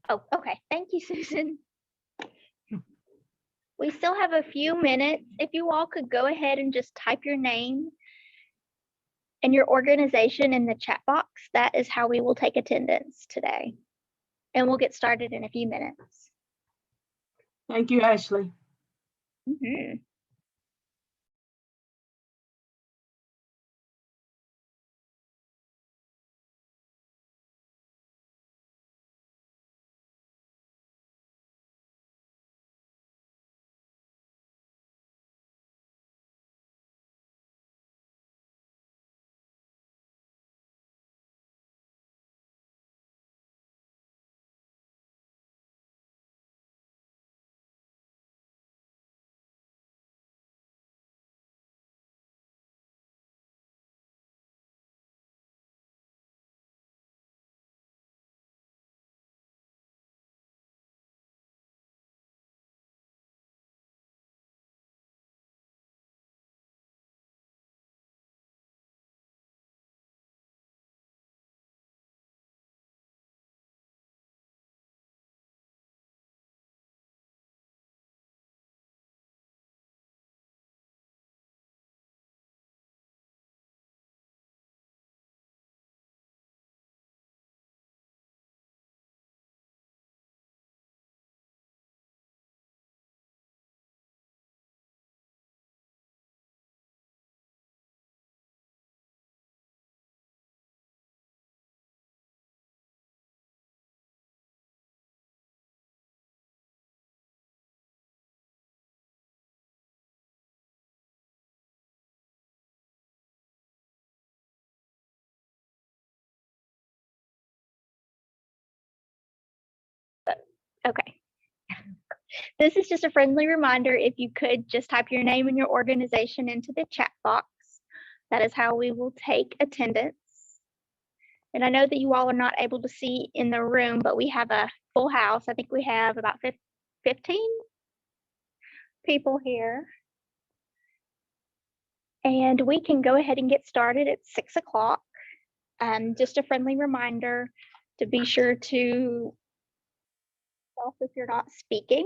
Oh, okay. Thank you, Susan. We still have a few minutes. If you all could go ahead and just type your name and your organization in the chat box, that is how we will take attendance today. And we'll get started in a few minutes. Thank you, Ashley. Mhm. Okay. This is just a friendly reminder, if you could just type your name and your organization into the chat box. That is how we will take attendance. And I know that you all are not able to see in the room, but we have a full house. I think we have about 15 people here. And we can go ahead and get started at 6 o'clock. Just a friendly reminder to be sure to off if you're not speaking.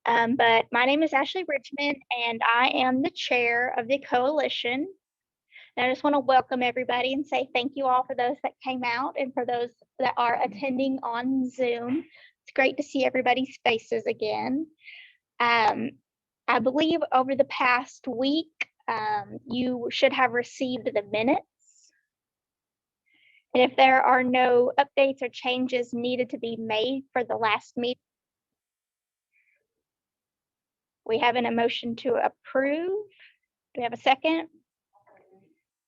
But my name is Ashley Richmond, and I am the chair of the coalition. And I just want to welcome everybody and say thank you all for those that came out and for those that are attending on Zoom. It's great to see everybody's faces again. I believe over the past week, you should have received the minutes. And if there are no updates or changes needed to be made for the last meeting, we have a motion to approve. Do we have a second?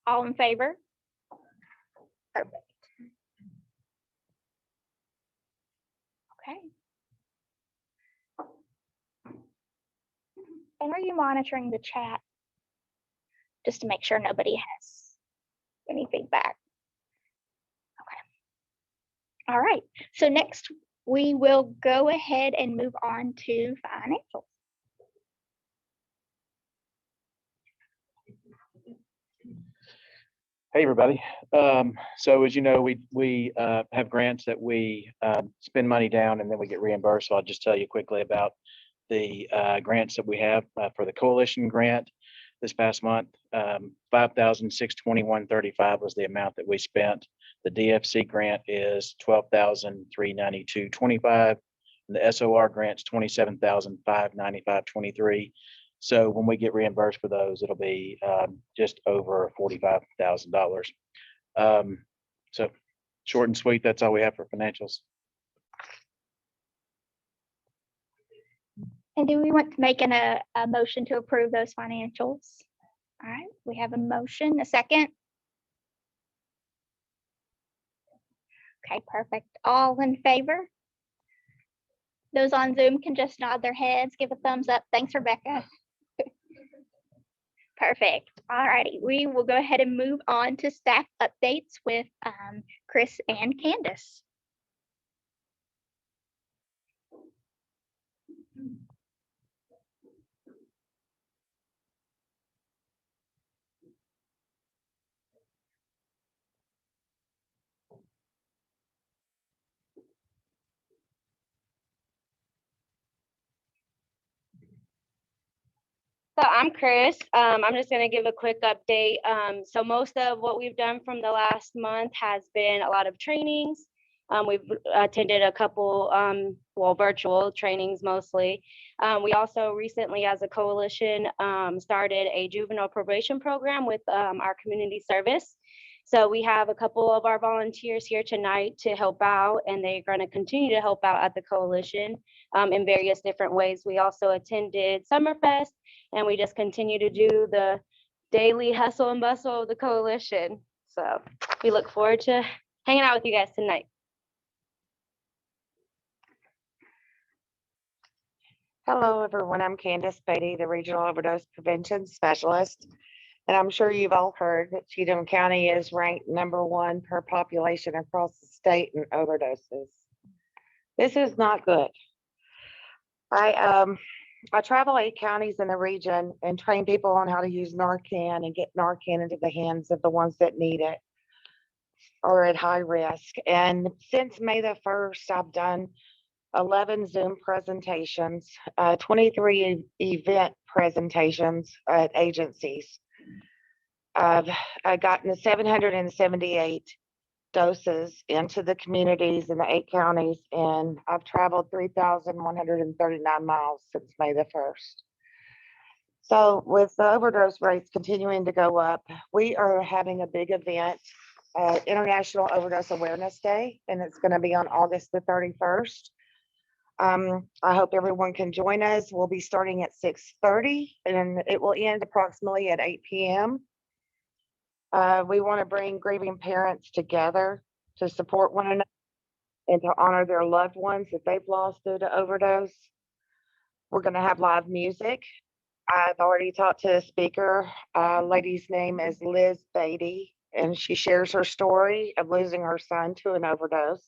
All in favor? Perfect. Okay. And are you monitoring the chat just to make sure nobody has any feedback? Okay. All right. So next we will go ahead and move on to financials. Hey, everybody. So as you know, we have grants that we spend money down and then we get reimbursed. So I'll just tell you quickly about the grants that we have for the coalition grant this past month. $5,621.35 was the amount that we spent. The DFC grant is $12,392.25. And the SOR grant's $27,595.23. So when we get reimbursed for those, it'll be just over $45,000. So short and sweet, that's all we have for financials. And do we want to make a motion to approve those financials? All right, we have a motion, a second. Okay, perfect. All in favor? Those on Zoom can just nod their heads, give a thumbs up. Thanks, Rebecca. Perfect. All righty, we will go ahead and move on to staff updates with Chris and Candace. So I'm Chris. I'm just going to give a quick update. So most of what we've done from the last month has been a lot of trainings. We've attended a couple, well, virtual trainings mostly. We also recently, as a coalition, started a juvenile probation program with our community service. So we have a couple of our volunteers here tonight to help out, and they're going to continue to help out at the coalition in various different ways. We also attended Summerfest, and we just continue to do the daily hustle and bustle of the coalition. So we look forward to hanging out with you guys tonight. Hello, everyone. I'm Candace Beatty, the Regional Overdose Prevention Specialist. And I'm sure you've all heard that Cheatham County is ranked #1 per population across the state in overdoses. This is not good. I travel 8 counties in the region and train people on how to use Narcan and get Narcan into the hands of the ones that need it or at high risk. And since May the 1st, I've done 11 Zoom presentations, 23 event presentations at agencies. I've gotten 778 doses into the communities in the 8 counties, and I've traveled 3,139 miles since May the 1st. So with the overdose rates continuing to go up, we are having a big event, International Overdose Awareness Day, and it's going to be on August the 31st. I hope everyone can join us. We'll be starting at 6:30 and it will end approximately at 8 p.m. We want to bring grieving parents together to support one another and to honor their loved ones that they've lost due to overdose. We're going to have live music. I've already talked to a speaker. Lady's name is Liz Beatty, and she shares her story of losing her son to an overdose.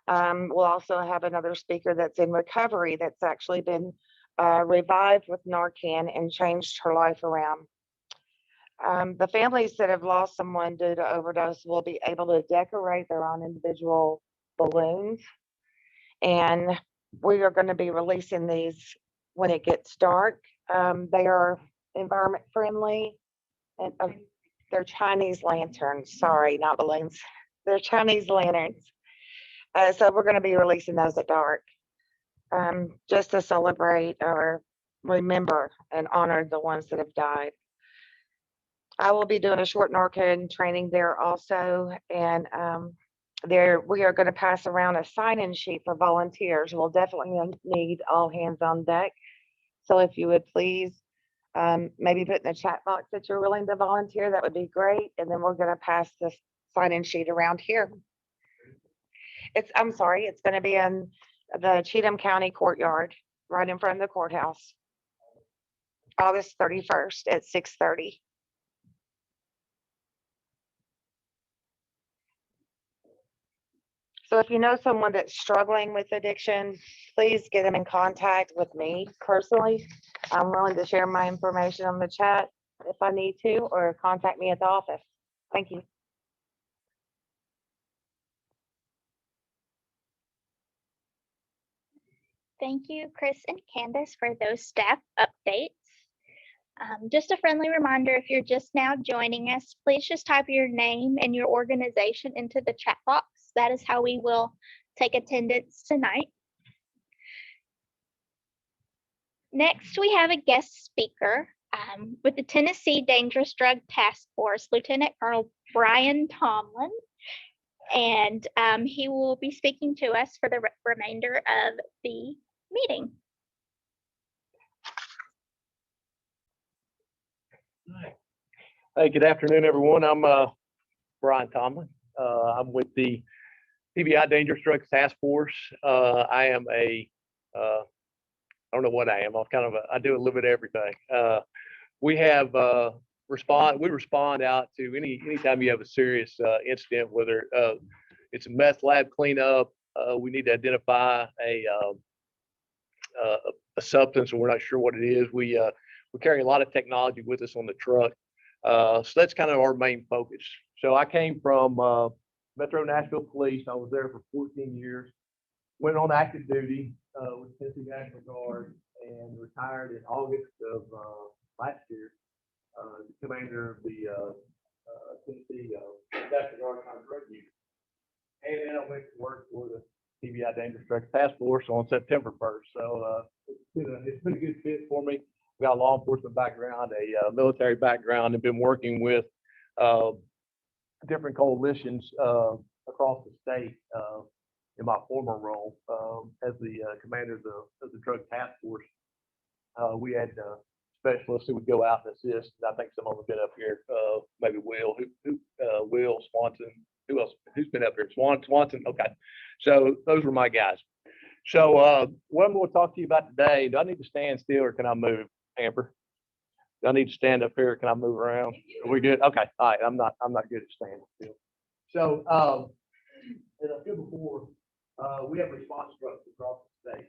We'll also have another speaker that's in recovery that's actually been revived with Narcan and changed her life around. The families that have lost someone due to overdose will be able to decorate their own individual balloons. And we are going to be releasing these when it gets dark. They are environment friendly, and they're Chinese lanterns. Sorry, not balloons. They're Chinese lanterns. So we're going to be releasing those at dark, just to celebrate or remember and honor the ones that have died. I will be doing a short Narcan training there also, and we are going to pass around a sign-in sheet for volunteers. We'll definitely need all hands on deck. So if you would please maybe put in the chat box that you're willing to volunteer, that would be great. And then we're going to pass this sign-in sheet around here. I'm sorry, it's going to be in the Cheatham County Courtyard, right in front of the courthouse, August 31st at 6:30. So if you know someone that's struggling with addiction, please get them in contact with me personally. I'm willing to share my information on the chat if I need to, or contact me at the office. Thank you. Thank you, Chris and Candace, for those staff updates. Just a friendly reminder, if you're just now joining us, please just type your name and your organization into the chat box. That is how we will take attendance tonight. Next, we have a guest speaker with the Tennessee Dangerous Drug Task Force, Lieutenant Colonel Brian Tomlin, and he will be speaking to us for the remainder of the meeting. Hey, good afternoon, everyone. I'm Brian Tomlin. I'm with the TBI Dangerous Drugs Task Force. I am I don't know what I am. I do a little bit of everything. We have we respond out to anytime you have a serious incident, whether it's a meth lab cleanup, we need to identify a substance and we're not sure what it is. We carry a lot of technology with us on the truck. So that's kind of our main focus. So I came from Metro Nashville Police. I was there for 14 years, went on active duty with Tennessee National Guard and retired in August of commander of the Tennessee National Guard County Drug Unit. And then I went to work for the TBI Dangerous Drugs Task Force on September 1st. So it's been a good fit for me. Got a law enforcement background, a military background, and been working with different coalitions across the state in my former role as the commander of the drug task force. We had specialists who would go out and assist. I think some of them have been up here. Maybe Will, Will Swanson. Who else? Who's been up here? Swanson. Okay, so those were my guys. So what I'm going to talk to you about today. Do I need to stand still or can I move, Amber? Do I need to stand up here? Can I move around? Are we good? Okay. All right. I'm not good at standing still. So as I said before, we have response trucks across the state.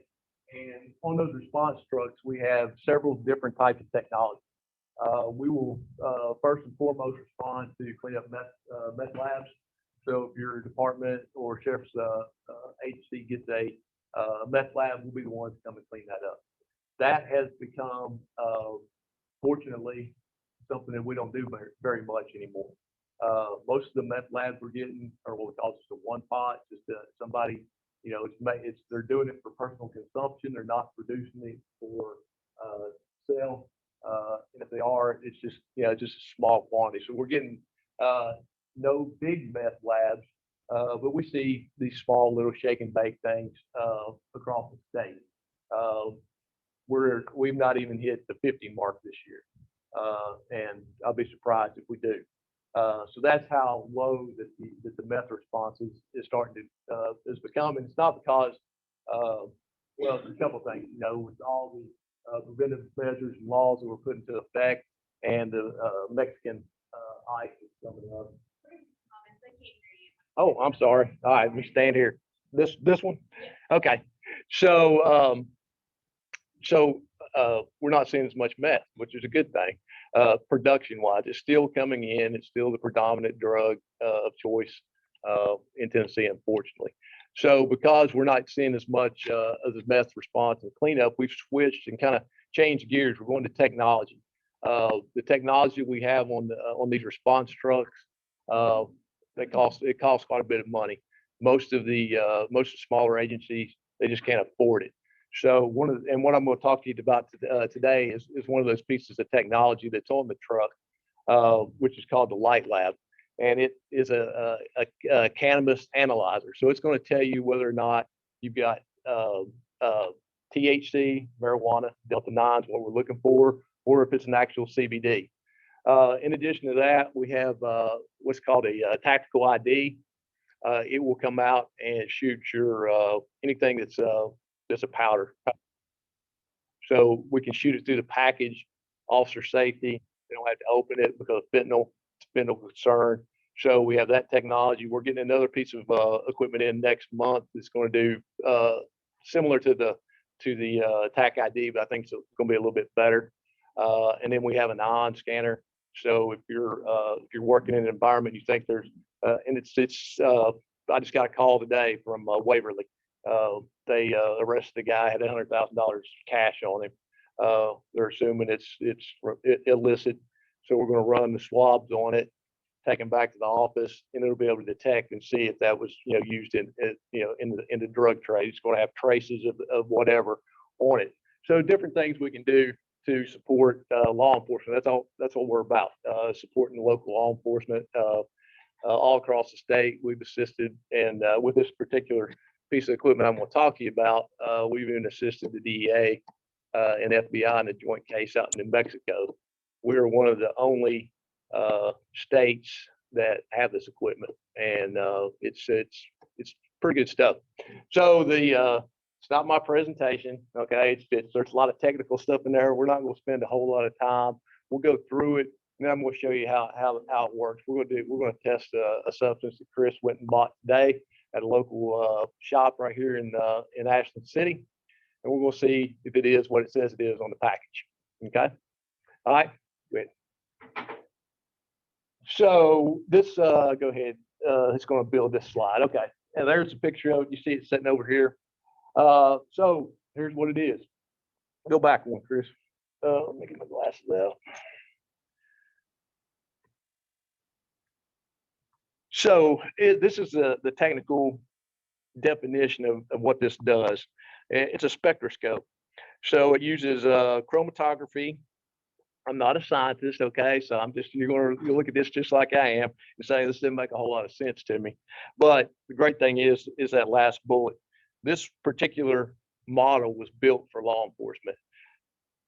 And on those response trucks, we have several different types of technology. We will first and foremost respond to clean up meth labs. So if your department or sheriff's agency gets a meth lab, we'll be the ones to come and clean that up. That has become, fortunately, something that we don't do very much anymore. Most of the meth labs we're getting are what we call just a one pot, just somebody, they're doing it for personal consumption. They're not producing it for sale. And if they are, it's just a small quantity. So we're getting no big meth labs, but we see these small little shake and bake things across the state. We've not even hit the 50 mark this year, and I'll be surprised if we do. So that's how low that the meth response is starting to is becoming. It's not because well, there's a couple of things, with all the preventive measures and laws that were put into effect, and the Mexican ICE is coming up. Oh, I'm sorry. All right, let me stand here. This one? Okay. So we're not seeing as much meth, which is a good thing. Production wise, it's still coming in. It's still the predominant drug of choice in Tennessee, unfortunately. So because we're not seeing as much of the meth response and cleanup, we've switched and kind of changed gears. We're going to technology. The technology we have on these response trucks, it costs quite a bit of money. Most of the smaller agencies, they just can't afford it. So what I'm going to talk to you about today is one of those pieces of technology that's on the truck, which is called the Light Lab, and it is a cannabis analyzer. So it's going to tell you whether or not you've got THC, marijuana, Delta 9s, what we're looking for, or if it's an actual CBD. In addition to that, we have what's called a tactical ID. It will come out and shoot your anything that's a powder. So we can shoot it through the package, officer safety. They don't have to open it because fentanyl concern. So we have that technology. We're getting another piece of equipment in next month that's going to do similar to the TAC ID, but I think it's going to be a little bit better. And then we have an ion scanner. So if you're working in an environment, you think there's and it's I just got a call today from Waverly. They arrested a guy, had $100,000 cash on him. They're assuming it's illicit, so we're going to run the swabs on it, take him back to the office, and it'll be able to detect and see if that was used in the drug trade. It's going to have traces of whatever on it. So different things we can do to support law enforcement. That's what we're about, supporting the local law enforcement all across the state. We've assisted, and with this particular piece of equipment I'm going to talk to you about, we've even assisted the DEA and FBI in a joint case out in New Mexico. We're one of the only states that have this equipment, and it's pretty good stuff. So it's not my presentation, okay? There's a lot of technical stuff in there. We're not going to spend a whole lot of time. We'll go through it, and then I'm going to show you how it works. We're going to test a substance that Chris went and bought today at a local shop right here in Ashland City, and we're going to see if it is what it says it is on the package. Okay. All right. Good. So this, go ahead. It's going to build this slide. Okay. And there's a picture of it. You see it sitting over here. So here's what it is. Go back one, Chris. Let me get my glasses out. So this is the technical definition of what this does. It's a spectroscope. So it uses chromatography. I'm not a scientist, okay? So you'll look at this just like I am and say this didn't make a whole lot of sense to me. But the great thing is that last bullet. This particular model was built for law enforcement.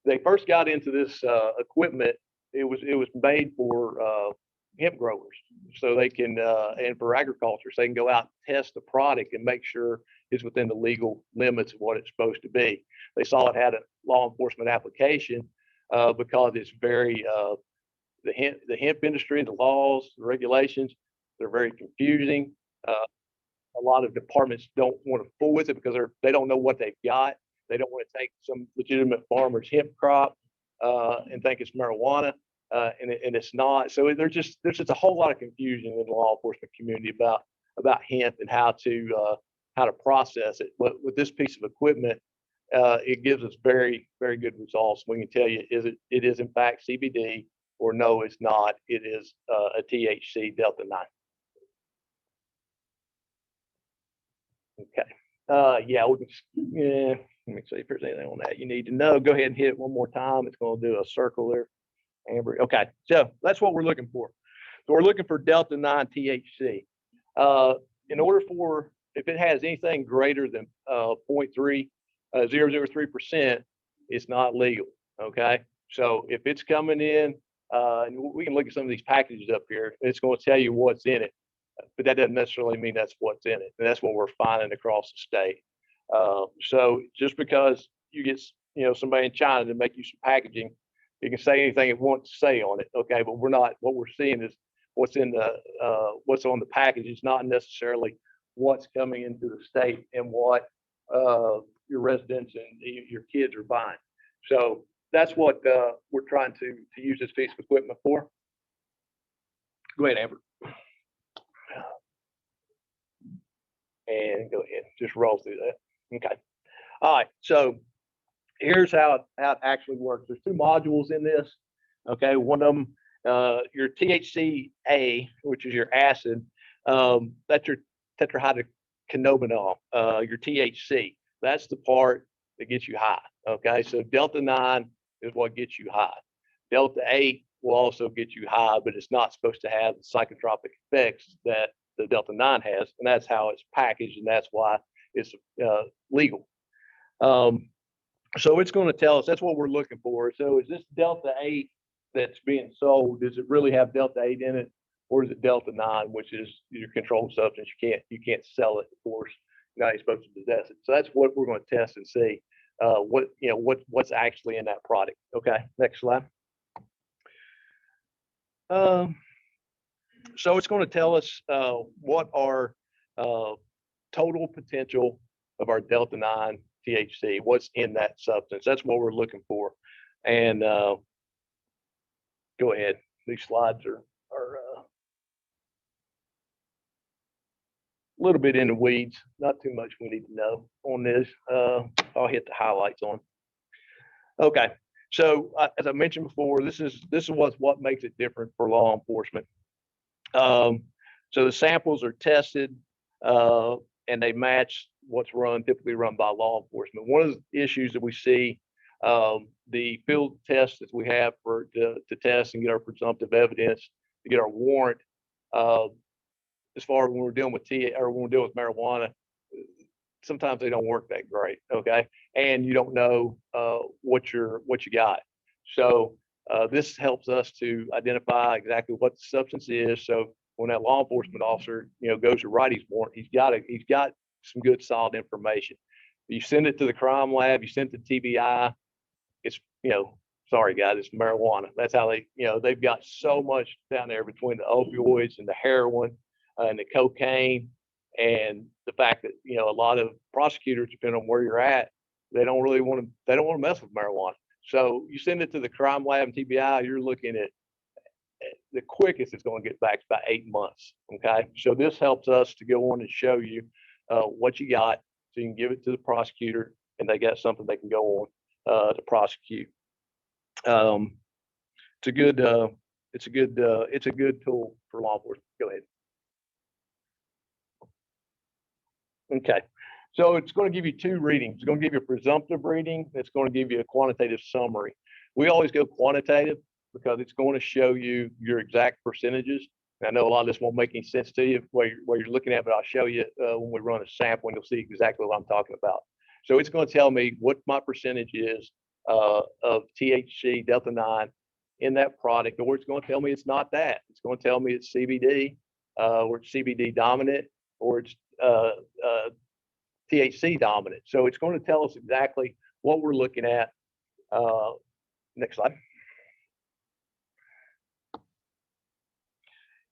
They first got into this equipment. It was made for hemp growers, so they can and for agriculture, so they can go out and test the product and make sure it's within the legal limits of what it's supposed to be. They saw it had a law enforcement application because it's very the hemp industry, the laws, the regulations, they're very confusing. A lot of departments don't want to fool with it because they don't know what they've got. They don't want to take some legitimate farmer's hemp crop and think it's marijuana, and it's not. So there's just a whole lot of confusion in the law enforcement community about hemp and how to process it. But with this piece of equipment, it gives us very, very good results. We can tell you it is in fact CBD, or no, it's not. It is a THC Delta 9. Okay. Yeah, let me see if there's anything on that you need to know. Go ahead and hit it one more time. It's going to do a circle there. Amber. Okay, so that's what we're looking for. So we're looking for Delta 9 THC. In order for, if it has anything greater than 0.003%, it's not legal. Okay, so if it's coming in, and we can look at some of these packages up here, it's going to tell you what's in it. But that doesn't necessarily mean that's what's in it. And that's what we're finding across the state. So just because you get, somebody in China to make you some packaging, you can say anything it wants to say on it. Okay. But what we're seeing is what's on the package. It's not necessarily what's coming into the state and what your residents and your kids are buying. So that's what we're trying to use this piece of equipment for. Go ahead, Amber. And go ahead, just roll through that. Okay. All right. So here's how it actually works. There's two modules in this. Okay. One of them, your THC-A, which is your acid, that's your tetrahydrocannabinol, your THC. That's the part that gets you high. Okay. So Delta 9 is what gets you high. Delta 8 will also get you high, but it's not supposed to have the psychotropic effects that the Delta 9 has, and that's how it's packaged, and that's why it's legal. So it's going to tell us, that's what we're looking for. So is this Delta 8 that's being sold, does it really have Delta 8 in it, or is it Delta 9, which is your controlled substance? You can't sell it, of course. You're not supposed to possess it. So that's what we're going to test and see what's actually in that product. Okay, next slide. So it's going to tell us what our total potential of our Delta 9 THC, what's in that substance. That's what we're looking for. And go ahead. These slides are a little bit in the weeds. Not too much we need to know on this. I'll hit the highlights on. Okay. So as I mentioned before, this is what makes it different for law enforcement. So the samples are tested and they match what's typically run by law enforcement. One of the issues that we see, the field tests that we have to test and get our presumptive evidence to get our warrant, as far as when we're dealing with when we're dealing with marijuana, sometimes they don't work that great. Okay, and you don't know what you got. So this helps us to identify exactly what the substance is. So when that law enforcement officer, goes to write his warrant, he's got some good solid information. You send it to the crime lab, you send it to TBI, it's, sorry guys, it's marijuana. That's how they've got so much down there between the opioids and the heroin and the cocaine, and the fact that, a lot of prosecutors, depending on where you're at, they don't want to mess with marijuana. So you send it to the crime lab and TBI, you're looking at the quickest it's going to get back is about 8 months. Okay. So this helps us to go on and show you what you got, so you can give it to the prosecutor and they got something they can go on to prosecute. It's a good tool for law enforcement. Go ahead. Okay, so it's going to give you two readings. It's going to give you a presumptive reading. It's going to give you a quantitative summary. We always go quantitative because it's going to show you your exact percentages. And I know a lot of this won't make any sense to you what you're looking at, but I'll show you when we run a sample and you'll see exactly what I'm talking about. So it's going to tell me what my percentage is of THC Delta 9 in that product, or it's going to tell me it's not that. It's going to tell me it's CBD, or it's CBD dominant, or it's THC dominant. So it's going to tell us exactly what we're looking at. Next slide.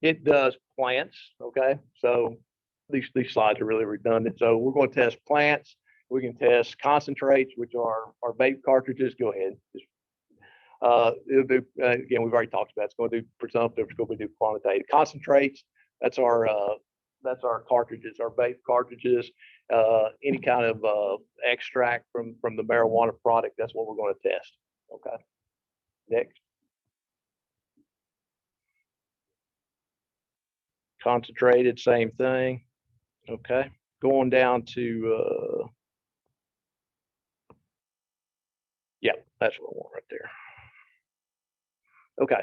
It does plants. Okay, so these slides are really redundant. So we're going to test plants. We can test concentrates, which are our vape cartridges. Go ahead. It'll do, again, we've already talked about it. It's going to do presumptive. It's going to do quantitative. Concentrates. That's our cartridges, our vape cartridges. Any kind of extract from the marijuana product. That's what we're going to test. Okay. Next. Concentrated, same thing. Okay. Going down to yeah, that's what I want right there. Okay.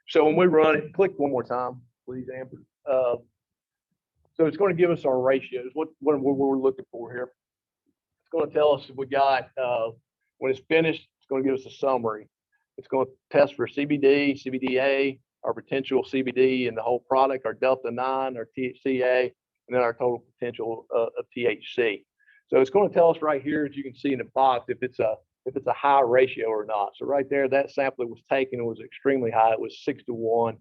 So when we run it, click one more time, please, Amber. So it's going to give us our ratios. What we're looking for here. It's going to tell us if we got when it's finished. It's going to give us a summary. It's going to test for CBD, CBDA, our potential CBD in the whole product, our Delta 9, our THCA, and then our total potential of THC. So it's going to tell us right here, as you can see in the box, if it's a high ratio or not. So right there, that sample that was taken was extremely high. It was 6-to-1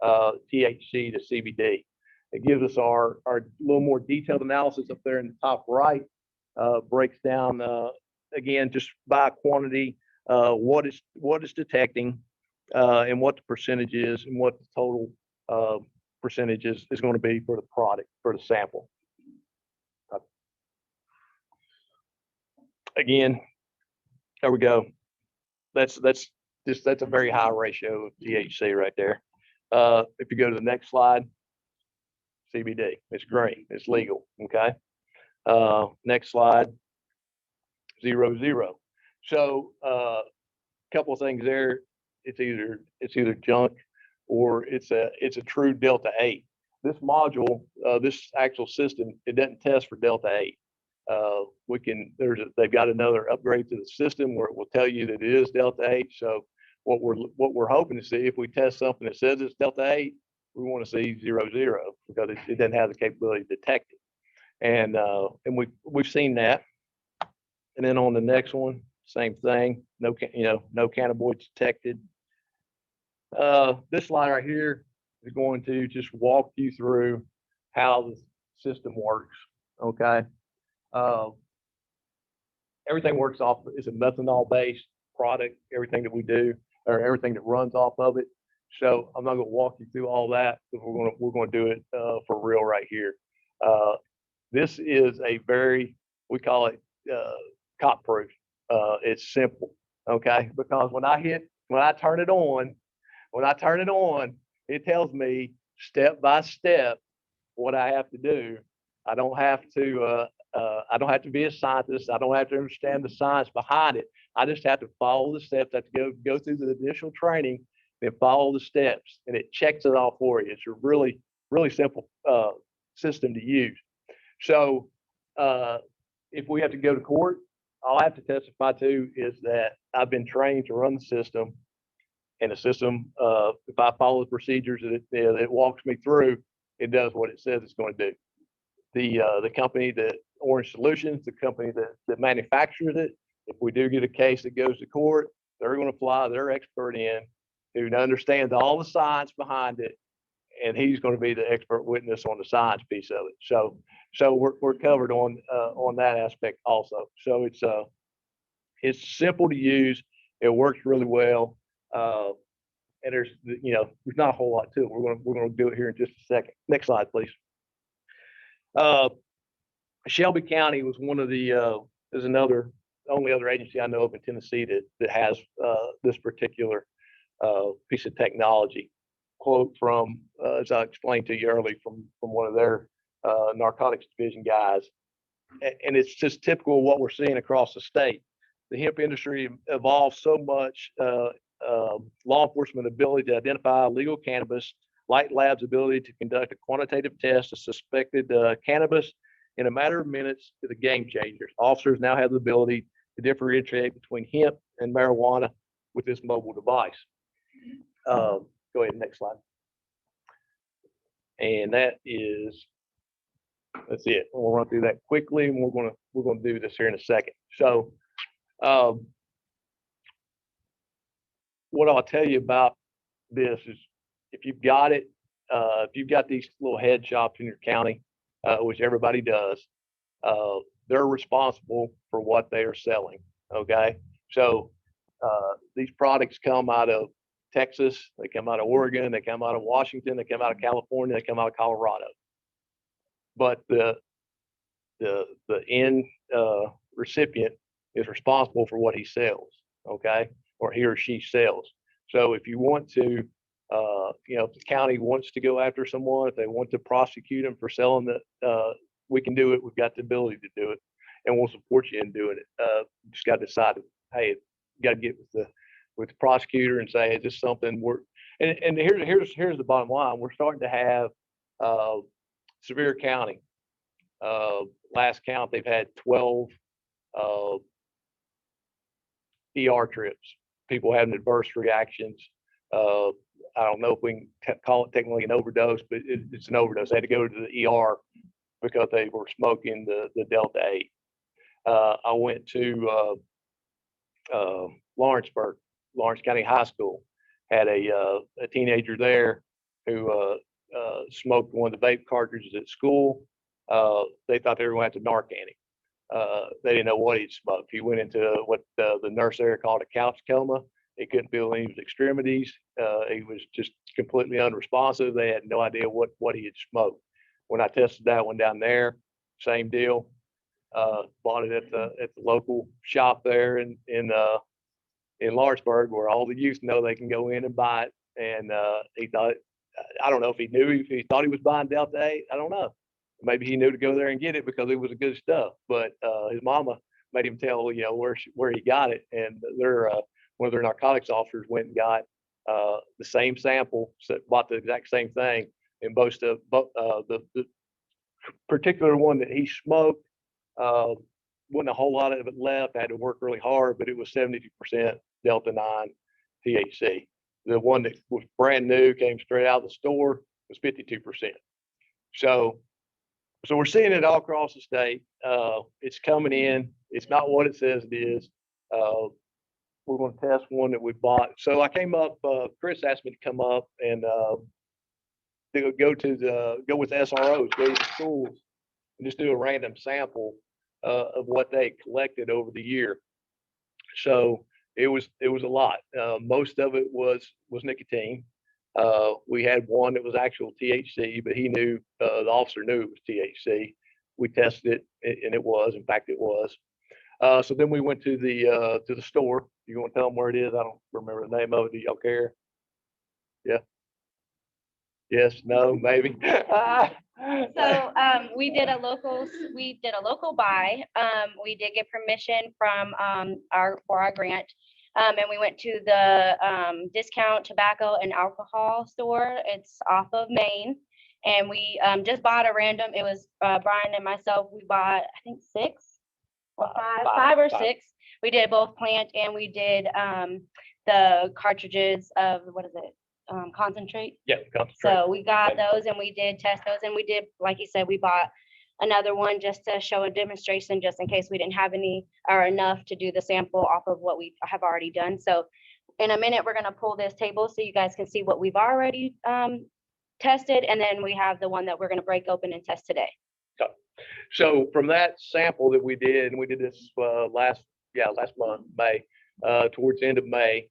THC to CBD. It gives us our little more detailed analysis up there in the top right. Breaks down again just by quantity, what it's detecting, and what the percentage is, and what the total percentage is going to be for the product, for the sample. Again, there we go. That's a very high ratio of THC right there. If you go to the next slide, CBD, it's green, it's legal. Okay. Next slide, 0.0. So a couple of things there. It's either junk or it's a true Delta 8. This module, this actual system, it doesn't test for Delta 8. They've got another upgrade to the system where it will tell you that it is Delta 8. So what we're hoping to see, if we test something that says it's Delta 8, we want to see 0.0 because it doesn't have the capability to detect it. And we've seen that. And then on the next one, same thing. No cannabinoids detected. This slide right here is going to just walk you through how the system works. Okay. Everything works off, it's a methanol based product, everything that we do, or everything that runs off of it. So I'm not going to walk you through all that, but we're going to do it for real right here. This is we call it cop proof. It's simple. Okay. Because when I turn it on, it tells me step by step what I have to do. I don't have to be a scientist. I don't have to understand the science behind it. I just have to follow the steps. I have to go through the initial training and follow the steps, and it checks it all for you. It's a really, really simple system to use. So if we have to go to court, all I have to testify to is that I've been trained to run the system, and the system, if I follow the procedures that it walks me through, it does what it says it's going to do. The company, the Orange Solutions, the company that manufactures it, if we do get a case that goes to court, they're going to fly their expert in who understands all the science behind it, and he's going to be the expert witness on the science piece of it. So we're covered on that aspect also. So it's simple to use. It works really well, and there's not a whole lot to it. We're going to do it here in just a second. Next slide, please. Shelby County was one of the is another only other agency I know of in Tennessee that has this particular piece of technology. Quote from as I explained to you earlier from one of their narcotics division guys. and it's just typical of what we're seeing across the state. The hemp industry evolved so much, law enforcement ability to identify legal cannabis, Light Lab's ability to conduct a quantitative test of suspected cannabis in a matter of minutes is a game changer. Officers now have the ability to differentiate between hemp and marijuana with this mobile device. Go ahead, next slide. And that's it. We'll run through that quickly, and we're gonna do this here in a second. So, what I'll tell you about this is, if you've got it, if you've got these little head shops in your county, which everybody does, they're responsible for what they are selling. Okay, so these products come out of Texas, they come out of Oregon, they come out of Washington, they come out of California, they come out of Colorado. But the end recipient is responsible for what he sells, okay, or he or she sells. So if you want to, if the county wants to go after someone, if they want to prosecute them for selling we can do it. We've got the ability to do it, and we'll support you in doing it. Just got to decide, hey, you got to get with the prosecutor and say, is this something and here's the bottom line. We're starting to have Sevier County. Last count, they've had 12 ER trips. People having adverse reactions. I don't know if we can call it technically an overdose, but it's an overdose. They had to go to the ER because they were smoking the Delta 8. I went to Lawrenceburg, Lawrence County High School. Had a teenager there who smoked one of the vape cartridges at school. They thought they were going to have to Narcan him. They didn't know what he'd smoked. He went into what the nurse there called a couch coma. He couldn't feel any of his extremities. He was just completely unresponsive. They had no idea what he had smoked. When I tested that one down there, same deal. Bought it at the local shop there in Lawrenceburg, where all the youth know they can go in and buy it. And he thought, I don't know if he knew, if he thought he was buying Delta 8, I don't know. Maybe he knew to go there and get it because it was a good stuff. But his mama made him tell, where he got it. And one of their narcotics officers went and got the same sample, bought the exact same thing, and both the particular one that he smoked, wasn't a whole lot of it left. I had to work really hard, but it was 72% Delta 9 THC. The one that was brand new, came straight out of the store, was 52%. So we're seeing it all across the state. It's coming in. It's not what it says it is. We're going to test one that we bought. So I came up, Chris asked me to come up and go with SROs, go to the schools, and just do a random sample of what they collected over the year. So it was a lot. Most of it was nicotine. We had one that was actual THC, but he knew, the officer knew it was THC. We tested it, and it was. In fact, it was. So then we went to the store. You want to tell them where it is? I don't remember the name of it. Do y'all care? Yeah. Yes. No. Maybe. So we did a local buy. We did get permission from for our grant. And we went to the Discount Tobacco and Alcohol store. It's off of Main. And we just bought a random, it was Brian and myself, we bought, I think 6 or 5 or 6. We did both plant and we did the cartridges of, what is it? Concentrate. Yeah, concentrate. So we got those and we did test those, and we did, like you said, we bought another one just to show a demonstration, just in case we didn't have any or enough to do the sample off of what we have already done. So in a minute, we're going to pull this table so you guys can see what we've already tested, and then we have the one that we're going to break open and test today. So from that sample that we did, and we did this last month, May, towards the end of May.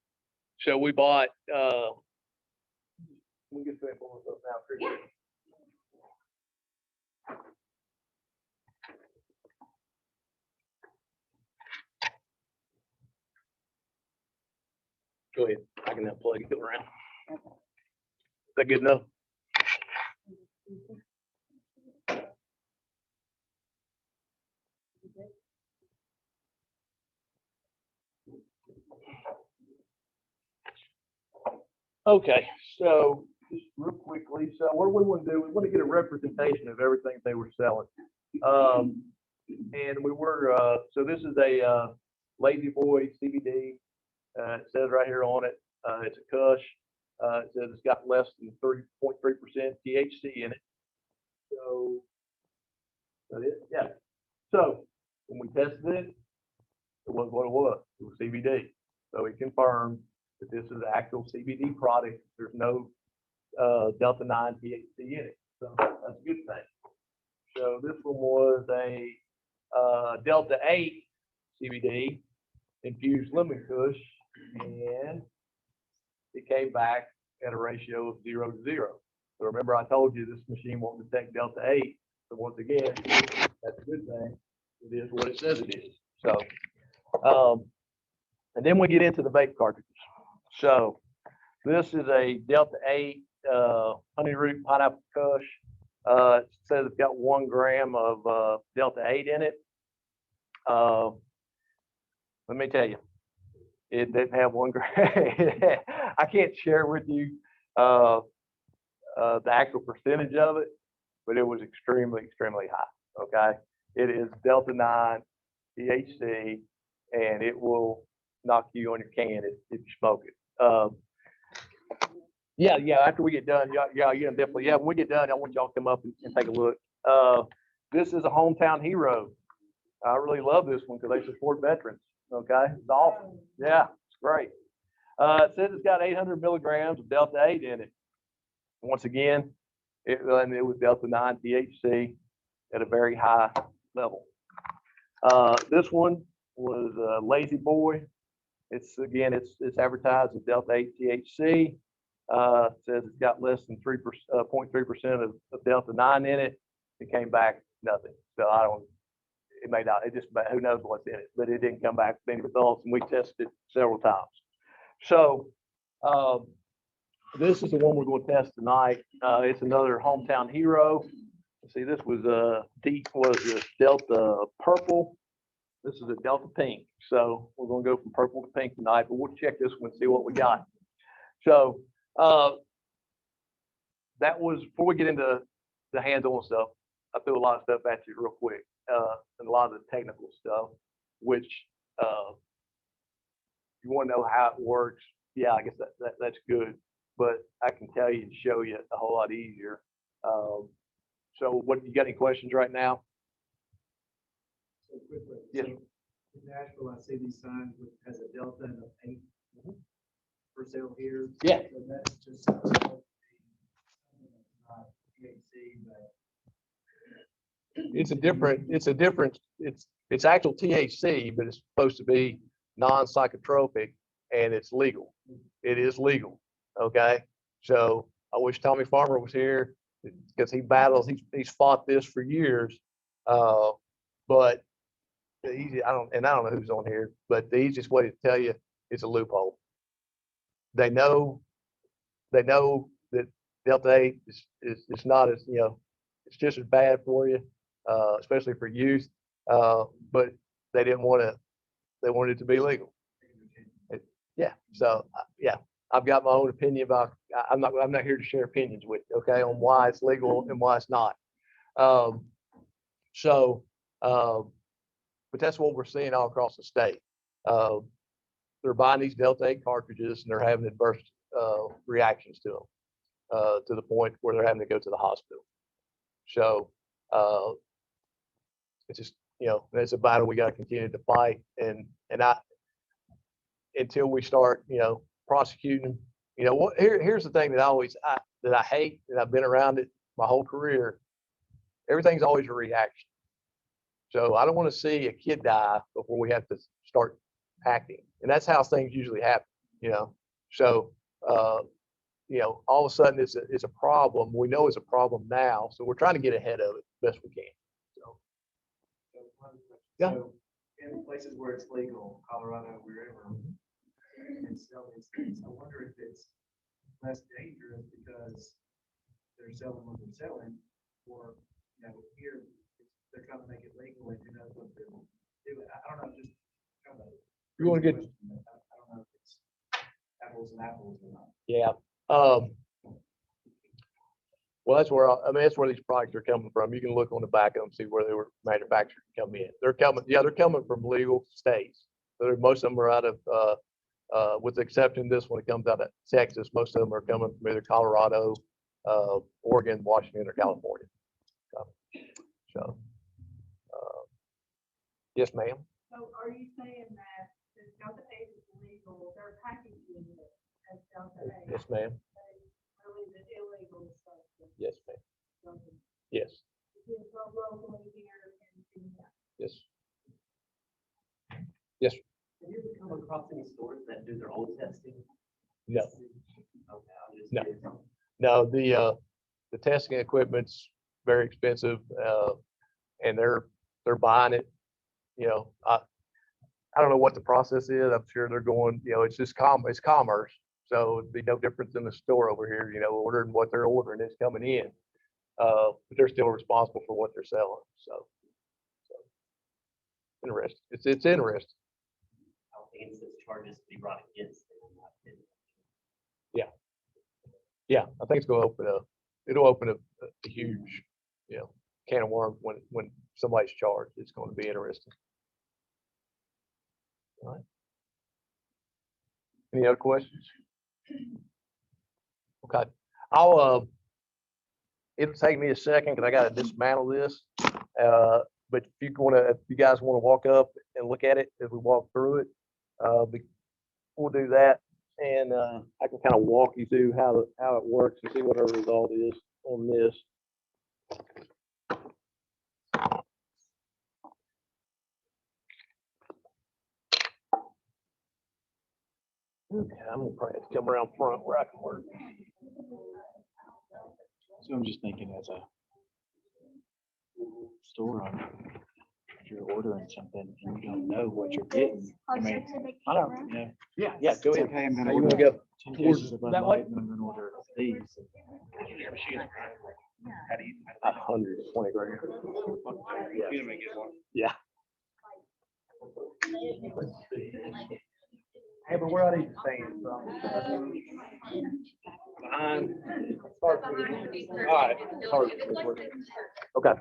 So we bought, let me get that one up now, Chris. Go ahead. I can unplug it, go around. Is that good enough? Okay, so just real quickly, so what do we want to do? We want to get a representation of everything they were selling. And we were, so this is a Lazy Boy CBD. It says right here on it, it's a Kush. It says it's got less than 3.3% THC in it. So, that is, yeah. So when we tested it, it was what it was. It was CBD. So we confirmed that this is an actual CBD product. There's no Delta 9 THC in it. So that's a good thing. So this one was a Delta 8 CBD infused lemon kush, and it came back at a ratio of 0 to 0. So remember, I told you this machine won't detect Delta 8. So once again, that's a good thing. It is what it says it is. So, and then we get into the vape cartridges. So this is a Delta 8 honey root pineapple kush. It says it's got 1 gram of Delta 8 in it. Let me tell you, it didn't have 1 gram. I can't share with you the actual percentage of it, but it was extremely, extremely high. Okay, it is Delta 9 THC, and it will knock you on your can if you smoke it. Yeah. After we get done, yeah, definitely. Yeah, when we get done, I want y'all to come up and take a look. This is a hometown hero. I really love this one because they support veterans. Okay, it's awesome. Yeah, it's great. It says it's got 800 milligrams of Delta 8 in it. Once again, it was Delta 9 THC at a very high level. This one was Lazy Boy. It's advertised as Delta 8 THC. It says it's got less than 0.3% of Delta 9 in it. It came back nothing. So it may not, who knows what's in it, but it didn't come back with any results, and we tested it several times. So this is the one we're going to test tonight. It's another hometown hero. See, this was Delta Purple. This is a Delta Pink. So we're going to go from purple to pink tonight, but we'll check this one and see what we got. So that was, before we get into the hands-on stuff, I threw a lot of stuff at you real quick, and a lot of the technical stuff, which you want to know how it works. Yeah, I guess that's good, but I can tell you and show you a whole lot easier. So what, you got any questions right now? So quick question. Yes. So in Nashville, I see these signs with has a Delta and a 8 for sale here. Yeah. So that's just not THC, but It's actual THC, but it's supposed to be non-psychotropic, and it's legal. It is legal. Okay. So I wish Tommy Farmer was here because he's fought this for years. But I don't know who's on here, but the easiest way to tell you is a loophole. They know that Delta 8 is not as, it's just as bad for you, especially for youth. But they wanted it to be legal. So I've got my own opinion about, I'm not here to share opinions with you, okay, on why it's legal and why it's not. But that's what we're seeing all across the state. They're buying these Delta 8 cartridges and they're having adverse reactions to them, to the point where they're having to go to the hospital. So it's just, it's a battle we got to continue to fight. And until we start, prosecuting, here's the thing that I hate, and I've been around it my whole career. Everything's always a reaction. So I don't want to see a kid die before we have to start acting. And that's how things usually happen, So, all of a sudden it's a problem. We know it's a problem now. So we're trying to get ahead of it best we can. Yeah. So in places where it's legal, Colorado, wherever, and sell these things, I wonder if it's less dangerous because they're selling what they're selling, or here they're trying to make it legal and who knows what they're doing. I don't know, just kind of. You want to get. I don't know if it's apples and apples or not. Yeah. Well, that's where, I mean, that's where these products are coming from. You can look on the back of them, see where they were manufactured to come in. They're coming from legal states. Most of them are out of, with the exception of this one, it comes out of Texas. Most of them are coming from either Colorado, Oregon, Washington, or California. So, yes, ma'am. So are you saying that since Delta 8 is legal, they're packaging it as Delta 8? Yes, ma'am. Really the illegal stuff? Yes, ma'am. Yes, Is locally here in Virginia? yes. Have you ever come across any stores that do their own testing? No, Okay, I'm just No. curious. no, the testing equipment's very expensive, and they're buying it. You know, I don't know what the process is. I'm sure they're going, it's just it's commerce. So it'd be no different than the store over here, ordering what they're ordering is coming in. But they're still responsible for what they're selling. So interesting. It's interesting. I don't think it says charges to be brought against them. Yeah, I think it's going to it'll open a huge, can of worms when somebody's charged. It's going to be interesting. All right. Any other questions? Okay, it'll take me a second because I got to dismantle this. But if you guys want to walk up and look at it as we walk through it, we'll do that. And I can kind of walk you through how it works and see what our result is on this. Okay, I'm gonna probably have to come around front where I can work. So I'm just thinking as a store owner, if you're ordering something and you don't know what you're getting, I Closer mean, to the I don't, camera. Yeah, go it's ahead. okay, I'm How gonna you wanna order go? 10 cases of Bud That way? Light and I'm gonna order these. 120 grand. Yeah. Hey, but where are these things from? Behind. All right. Okay.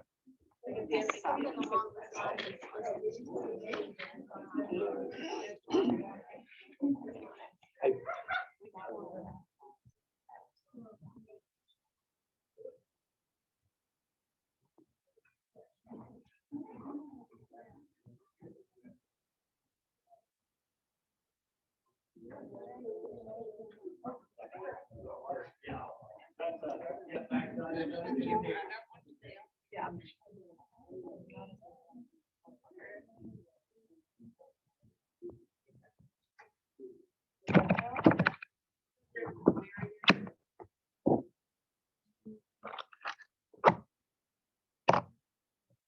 Hey.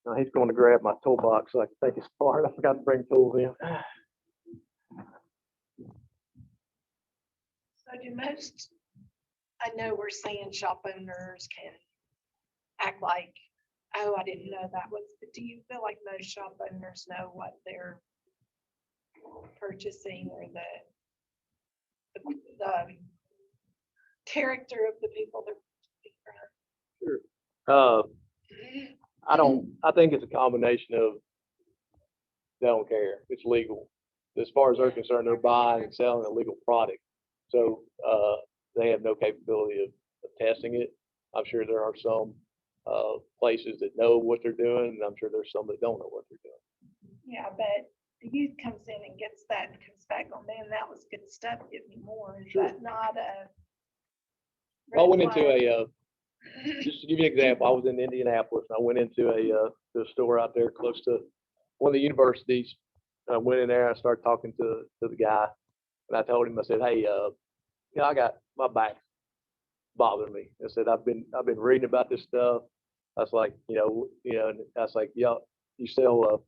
Now he's going to grab my toolbox so I can take his part. I forgot to bring tools in. So do most, I know we're saying shop owners can act like, oh, I didn't know that was, but do you feel like most shop owners know what they're purchasing or the character of the people they're I think it's a combination of they don't care. It's legal. As far as they're concerned, they're buying and selling a legal product. So they have no capability of testing it. I'm sure there are some places that know what they're doing, and I'm sure there's some that don't know what they're doing. Yeah, but the youth comes in and gets that and comes back on, man, that was good stuff, give me more. Is Sure. that not a? I went red into flag? just to give you an example, I was in Indianapolis and I went into to a store out there close to one of the universities. I went in there, I started talking to the guy, and I told him, I said, hey, I got my back bothering me. I said, I've been reading about this stuff. I was like, and I was like, yeah, you sell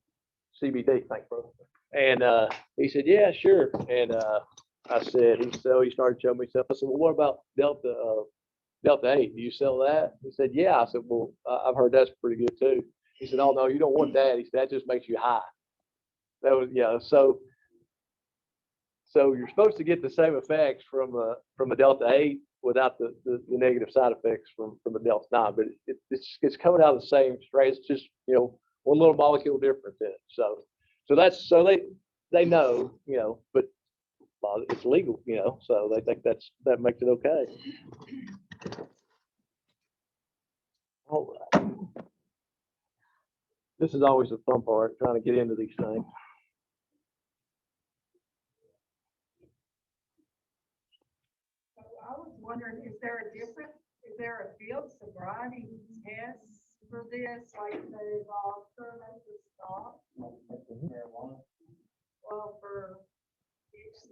CBD, thanks, bro. And he said, yeah, sure. And I said, he started showing me stuff. I said, well, what about Delta 8? Do you sell that? He said, yeah. I said, well, I've heard that's pretty good too. He said, oh no, you don't want that. He said, that just makes you high. That was, so you're supposed to get the same effects from a Delta 8 without the negative side effects from the Delta 9, but it's coming out of the same strain. It's just, you know, one little molecule difference in it. So they know, you know, but it's legal, you know, so they think that makes it okay. All right. This is always the fun part, trying to get into these things. I was wondering, is there a field sobriety test for this, like the doctor has to stop? Marijuana, Well, for THC.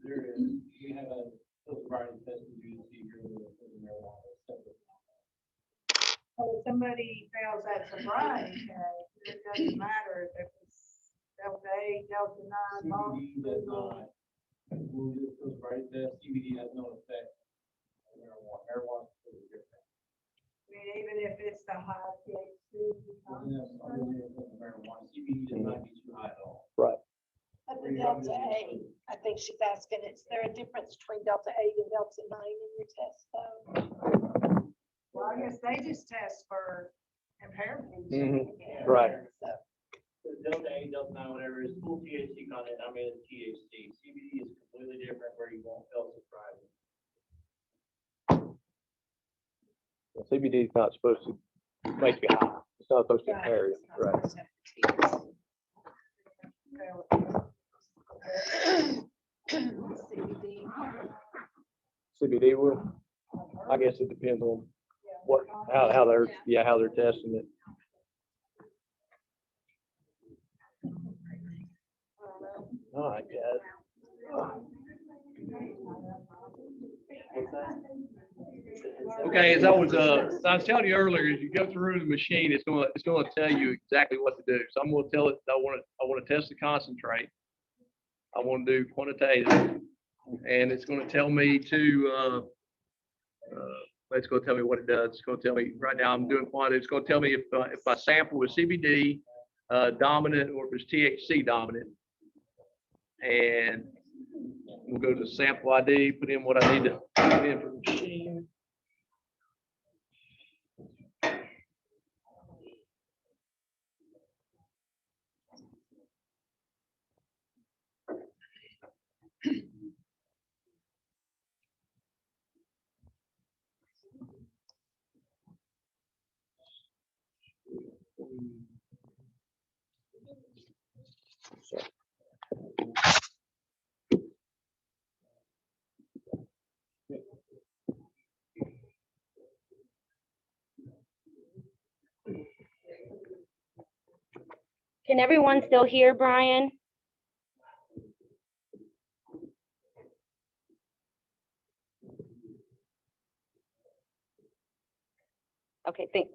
there is, we have a sobriety test to do to see if you're living with marijuana. Separate. So if somebody fails that sobriety test, it doesn't matter if it's Delta 8, Delta 9, CBD does Montezuma. not, when we do a sobriety test, CBD has no effect on marijuana. Marijuana is totally different. I mean, even if it's the high THC. Marijuana, CBD does not get you high at all. Right. At the Delta 8, I think she's asking, is there a difference between Delta 8 and Delta 9 in your test though? Well, I guess they just test for impairment. Right. So, The Delta 8, Delta 9, whatever, is full THC content, I mean, it's THC. CBD is completely different where you won't feel surprising. CBD is not supposed to make you high. It's not supposed to impair you. Right. CBD. CBD will, I guess it depends on how they're testing it. All right, guys. Okay, as I was telling you earlier, as you go through the machine, it's gonna tell you exactly what to do. So I'm gonna tell it, I wanna test the concentrate. I wanna do quantitative, and it's gonna tell me it's gonna tell me what it does. It's gonna tell me, right now I'm doing quantitative. It's gonna tell me if my sample was CBD dominant or if it's THC dominant. And we'll go to sample ID, put in what I need to put in for the machine. Can everyone still hear Brian? Okay, thanks.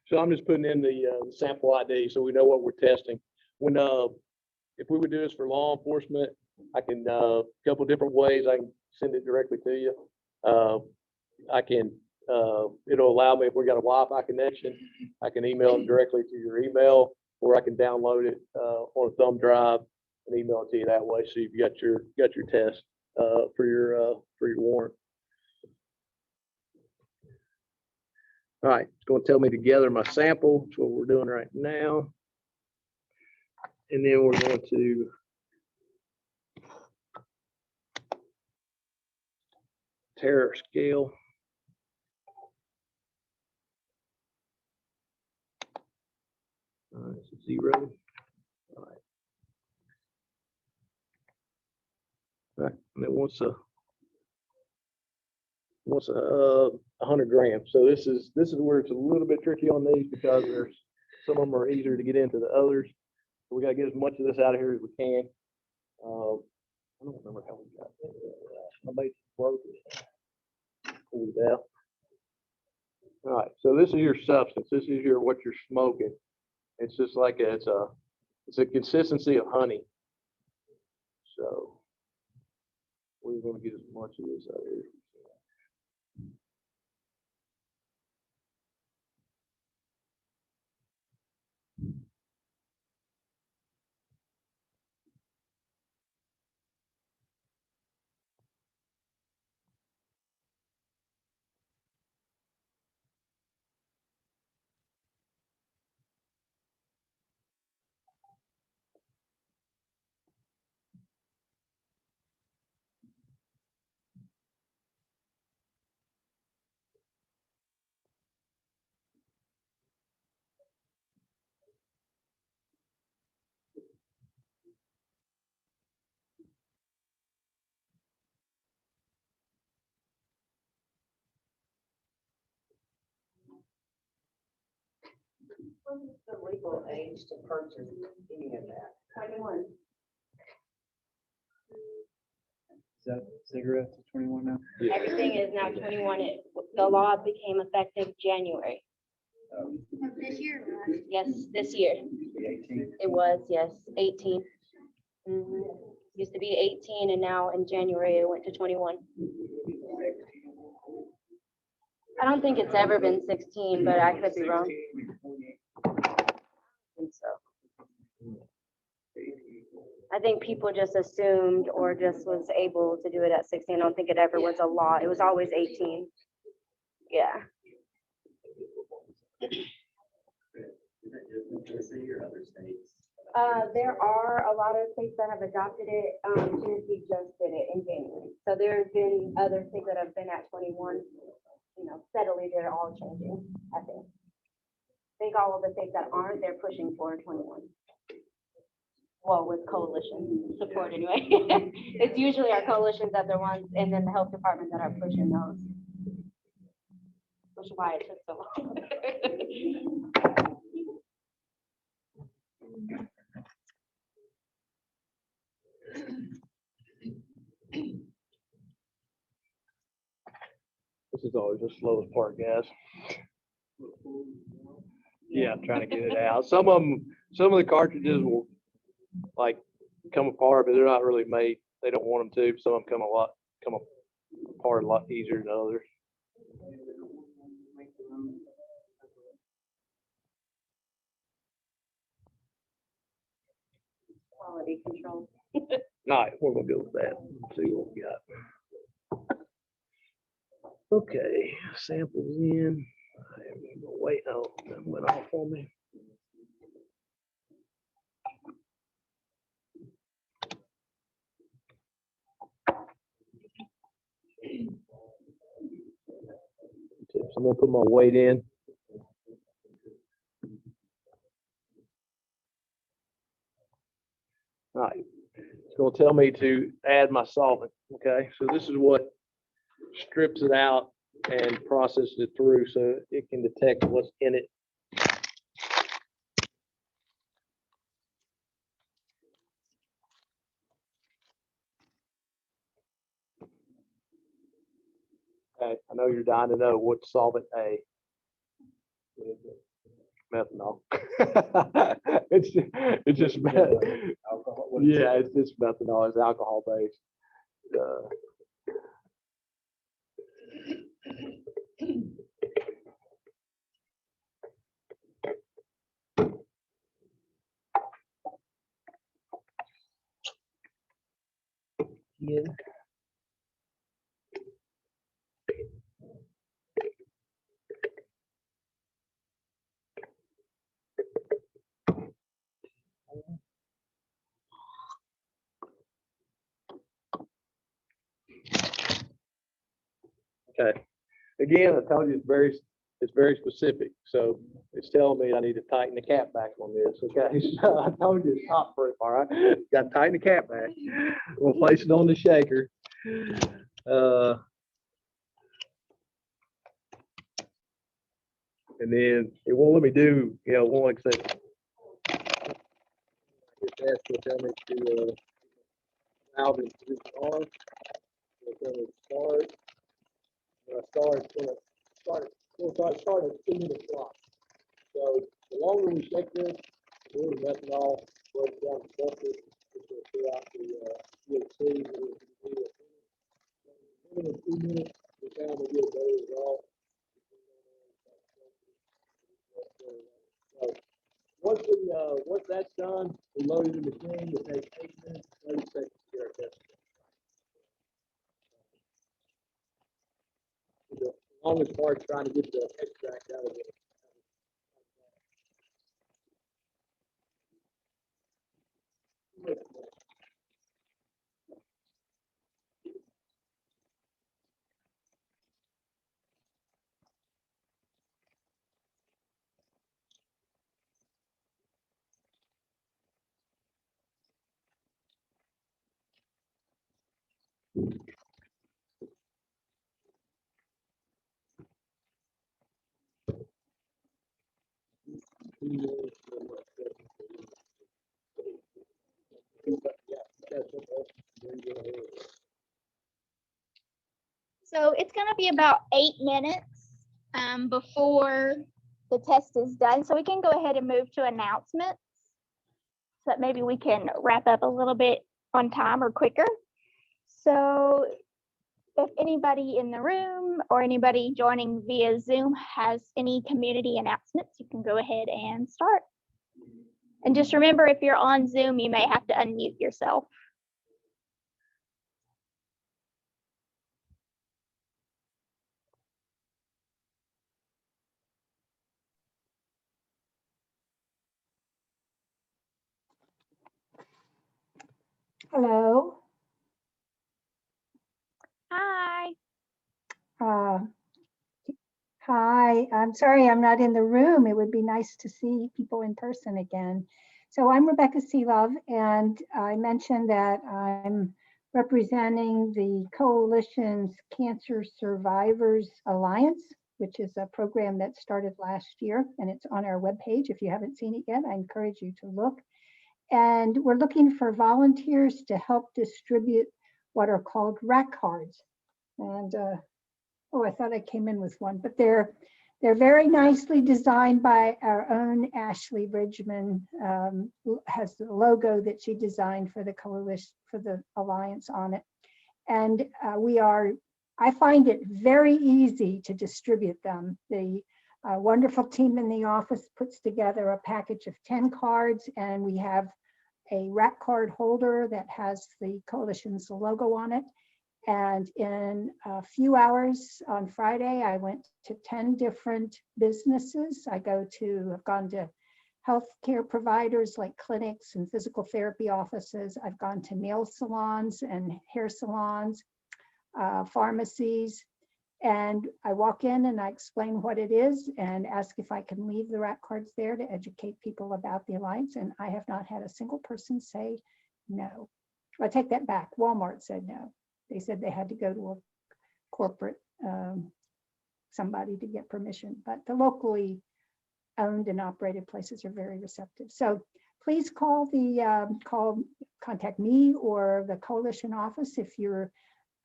So I'm just putting in the sample ID so we know what we're testing. When if we would do this for law enforcement, I can couple different ways. I can send it directly to you. I can it'll allow me, if we got a Wi-Fi connection, I can email it directly to your email, or I can download it on a thumb drive and email it to you that way. So you've got your test for your warrant. All right, it's going to tell me to gather my sample. That's what we're doing right now. And then we're going to Terror scale. All right, it's a 0. All right. All right, and it wants a 100 grams. So this is where it's a little bit tricky on these, because there's some of them are easier to get into the others. So we got to get as much of this out of here as we can. I don't remember how we got it. My base broke it. Pull it out. All right, so this is your substance. This is what you're smoking. It's just like it's a consistency of honey. So we're going to get as much of this out of here. The legal age to purchase any of that. 21. Is that cigarettes at 21 now? Everything is now 21. The law became effective January. This year, right? Yes, this year. Used to be 18. It was, yes, 18. Used to be 18 and now in January it went to 21. I don't think it's ever been 16, but I could be wrong. I think so. I think people just assumed or just was able to do it at 16. I don't think it ever was a law. It was always 18. Yeah. There are a lot of states that have adopted it. Tennessee just did it in January. So there's been other states that have been at 21, steadily, they're all changing, I think. I think all of the states that aren't, they're pushing for 21. Well, with coalition support anyway. It's usually our coalitions that are ones, and then the health department that are pushing those. Which is why it took so long. This is always the slowest part, guys. Yeah, I'm trying to get it out. Some of the cartridges will like come apart, but they're not really made. They don't want them to. Some of them come apart a lot easier than others. Quality control. All right, we're gonna go with that. Let's see what we got. Okay, samples in. I'm gonna wait. Oh, that went off on me. Tips. I'm gonna put my weight in. All right, it's gonna tell me to add my solvent. Okay, so this is what strips it out and processes it through so it can detect what's in it. Okay, I know you're dying to know what's solvent A. Methanol. It's just yeah, it's just methanol. It's alcohol based. Yeah. Okay. Again, I told you it's very specific. So it's telling me I need to tighten the cap back on this. Okay. So I told you it's top proof. All right. Got to tighten the cap back. We'll place it on the shaker. And then it won't let me do, it won't accept. It will tell me to valve in position R. It'll tell me to start. When I start, it's gonna start at 2 minute clock. So the longer we shake this, the more the methanol breaks down the surface, it's gonna clear out the THC. Within 2 minutes, we found we get a better result. So once that's done, we load it in the machine. It takes 8 minutes, 30 seconds to get our test. The longest part is trying to get the extract out of it. So it's gonna be about 8 minutes before the test is done. So we can go ahead and move to announcements. So that maybe we can wrap up a little bit on time or quicker. So if anybody in the room or anybody joining via Zoom has any community announcements, you can go ahead and start. And just remember, if you're on Zoom, you may have to unmute yourself. Hello. Hi. Uh, Hi, I'm sorry I'm not in the room. It would be nice to see people in person again. So I'm Rebecca Seelove, and I mentioned that I'm representing the Coalition's Cancer Survivors Alliance, which is a program that started last year, and it's on our webpage. If you haven't seen it yet, I encourage you to look. And we're looking for volunteers to help distribute what are called rack cards. And oh, I thought I came in with one, but they're very nicely designed by our own Ashley Bridgman. Has the logo that she designed for the coalition, for the alliance on it. And I find it very easy to distribute them. The wonderful team in the office puts together a package of 10 cards, and we have a rack card holder that has the coalition's logo on it. And in a few hours on Friday, I went to 10 different businesses. I've gone to healthcare providers like clinics and physical therapy offices. I've gone to nail salons and hair salons, pharmacies. And I walk in and I explain what it is and ask if I can leave the rack cards there to educate people about the Alliance. And I have not had a single person say no. I take that back. Walmart said no. They said they had to go to a corporate somebody to get permission, but the locally owned and operated places are very receptive. So please contact me or the coalition office if you're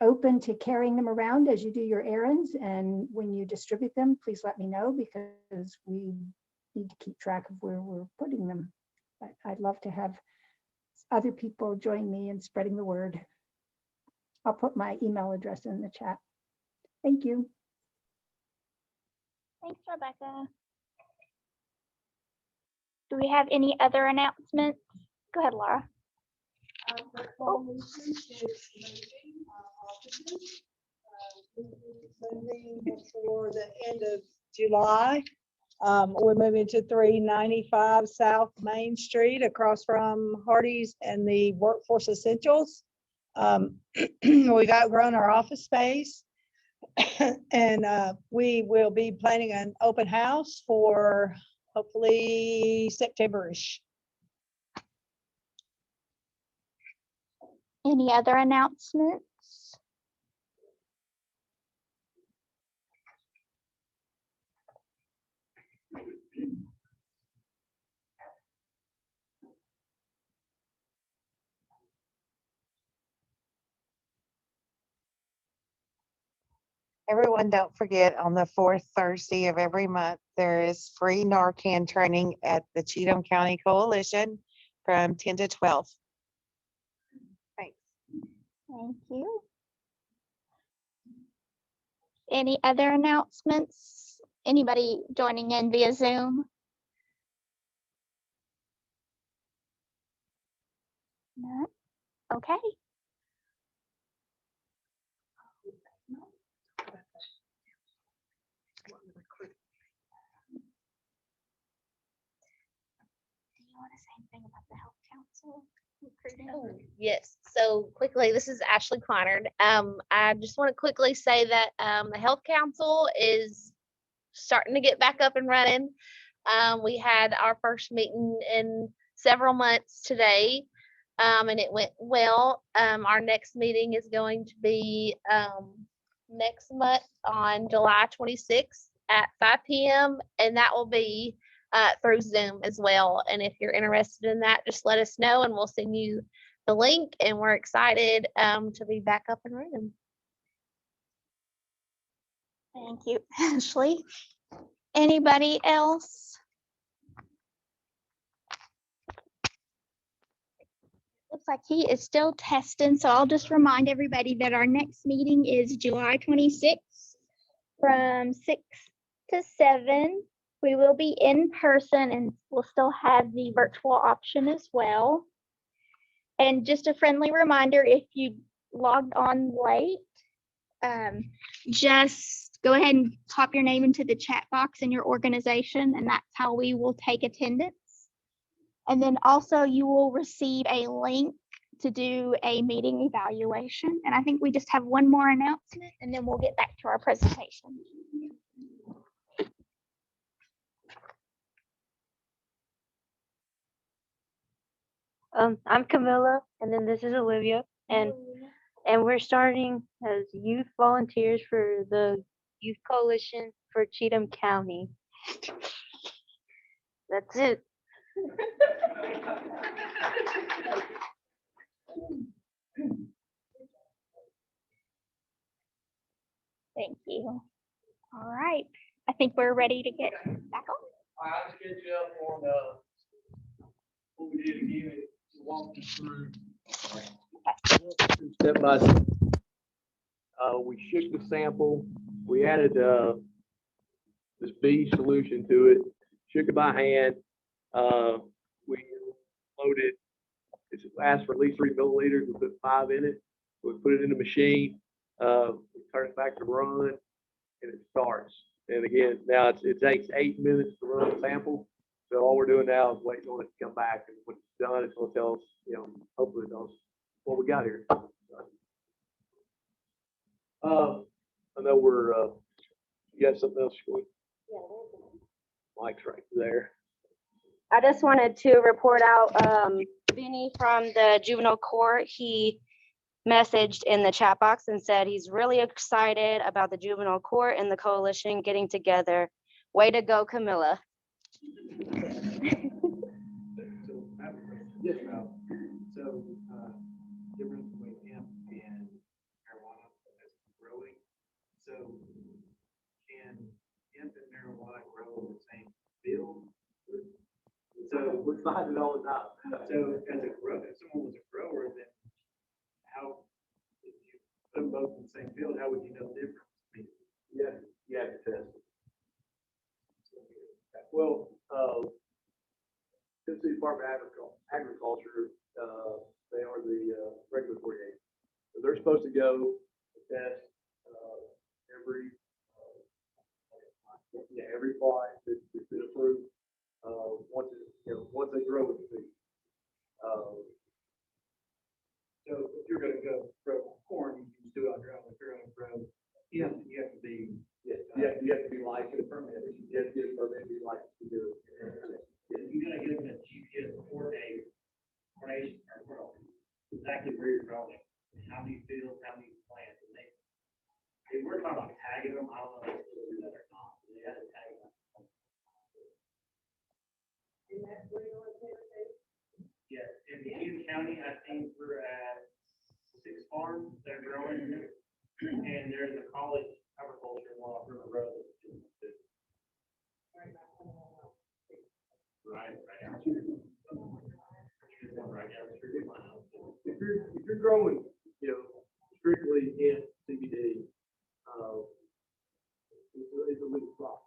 open to carrying them around as you do your errands. And when you distribute them, please let me know, because we need to keep track of where we're putting them. But I'd love to have other people join me in spreading the word. I'll put my email address in the chat. Thank you. Thanks, Rebecca. Do we have any other announcements? Go ahead, Laura. The coalition is moving offices. Moving before the end of July. We're moving to 395 South Main Street across from Hardee's and the Workforce Essentials. We've outgrown our office space. And we will be planning an open house for hopefully September-ish. Any other announcements? Everyone, don't forget, on the fourth Thursday of every month, there is free Narcan training at the Cheatham County Coalition from 10 to 12. Thanks. Thank you. Any other announcements? Anybody joining in via Zoom? No? Okay. Do you want to say anything about the Health Council recruiting? Oh, yes. So quickly, this is Ashley Clonard. I just want to quickly say that the Health Council is starting to get back up and running. We had our first meeting in several months today, and it went well. Our next meeting is going to be next month on July 26th at 5 p.m. and that will be through Zoom as well. And if you're interested in that, just let us know and we'll send you the link. And we're excited to be back up and running. Thank you, Ashley. Anybody else? Looks like he is still testing, so I'll just remind everybody that our next meeting is July 26th from 6 to 7. We will be in person and we'll still have the virtual option as well. And just a friendly reminder, if you logged on late, just go ahead and type your name into the chat box in your organization, and that's how we will take attendance. And then also you will receive a link to do a meeting evaluation. And I think we just have one more announcement and then we'll get back to our presentation. I'm Camilla, and then this is Olivia, and we're starting as youth volunteers for the Youth Coalition for Cheatham County. That's it. Thank you. All right, I think we're ready to get back on. I'll just get you up on, what we did again, to walk you through. Step by step. We shook the sample, we added, this B solution to it, shook it by hand. We loaded, it's asked for at least 3 milliliters, we put 5 in it. We put it in the machine, we turn it back to run, and it starts. And again, now it takes 8 minutes to run a sample. So all we're doing now is waiting on it to come back, and when it's done, it's gonna tell us, hopefully it tells us what we got here. I know you got something else, Shirley? Mike's right there. I just wanted to report out Benny from the juvenile court. He messaged in the chat box and said he's really excited about the juvenile court and the coalition getting together. Way to go, Camilla. Yes, Ralph. So, difference between hemp and marijuana is growing. So, can hemp and marijuana grow in the same field? So, We find it all the time. so as a grower, if someone was a grower, then how, if you put them both in the same field, how would you know the difference? Yeah, you have to test it. Well, Tennessee Department of Agriculture, they are the regulatory agency. So they're supposed to go test every fly that's been approved. Once they grow it. So if you're gonna go grow corn, you can just do it on your own. If you're gonna grow hemp, you have to be. You have to be licensed, permitted. You have to get a permit, be licensed to do it. You're gonna give them a GPS coordination or world, exactly where you're growing, how many fields, how many plants, and if we're talking about tagging them, I don't know if they do that or not, they had to tag them. Yes, in Cheatham County, I think we're at 6 farms that are growing, and there's a college agriculture one off River Road. Right down. Right down the street of my house. If you're growing, strictly in CBD, it's a legal crop.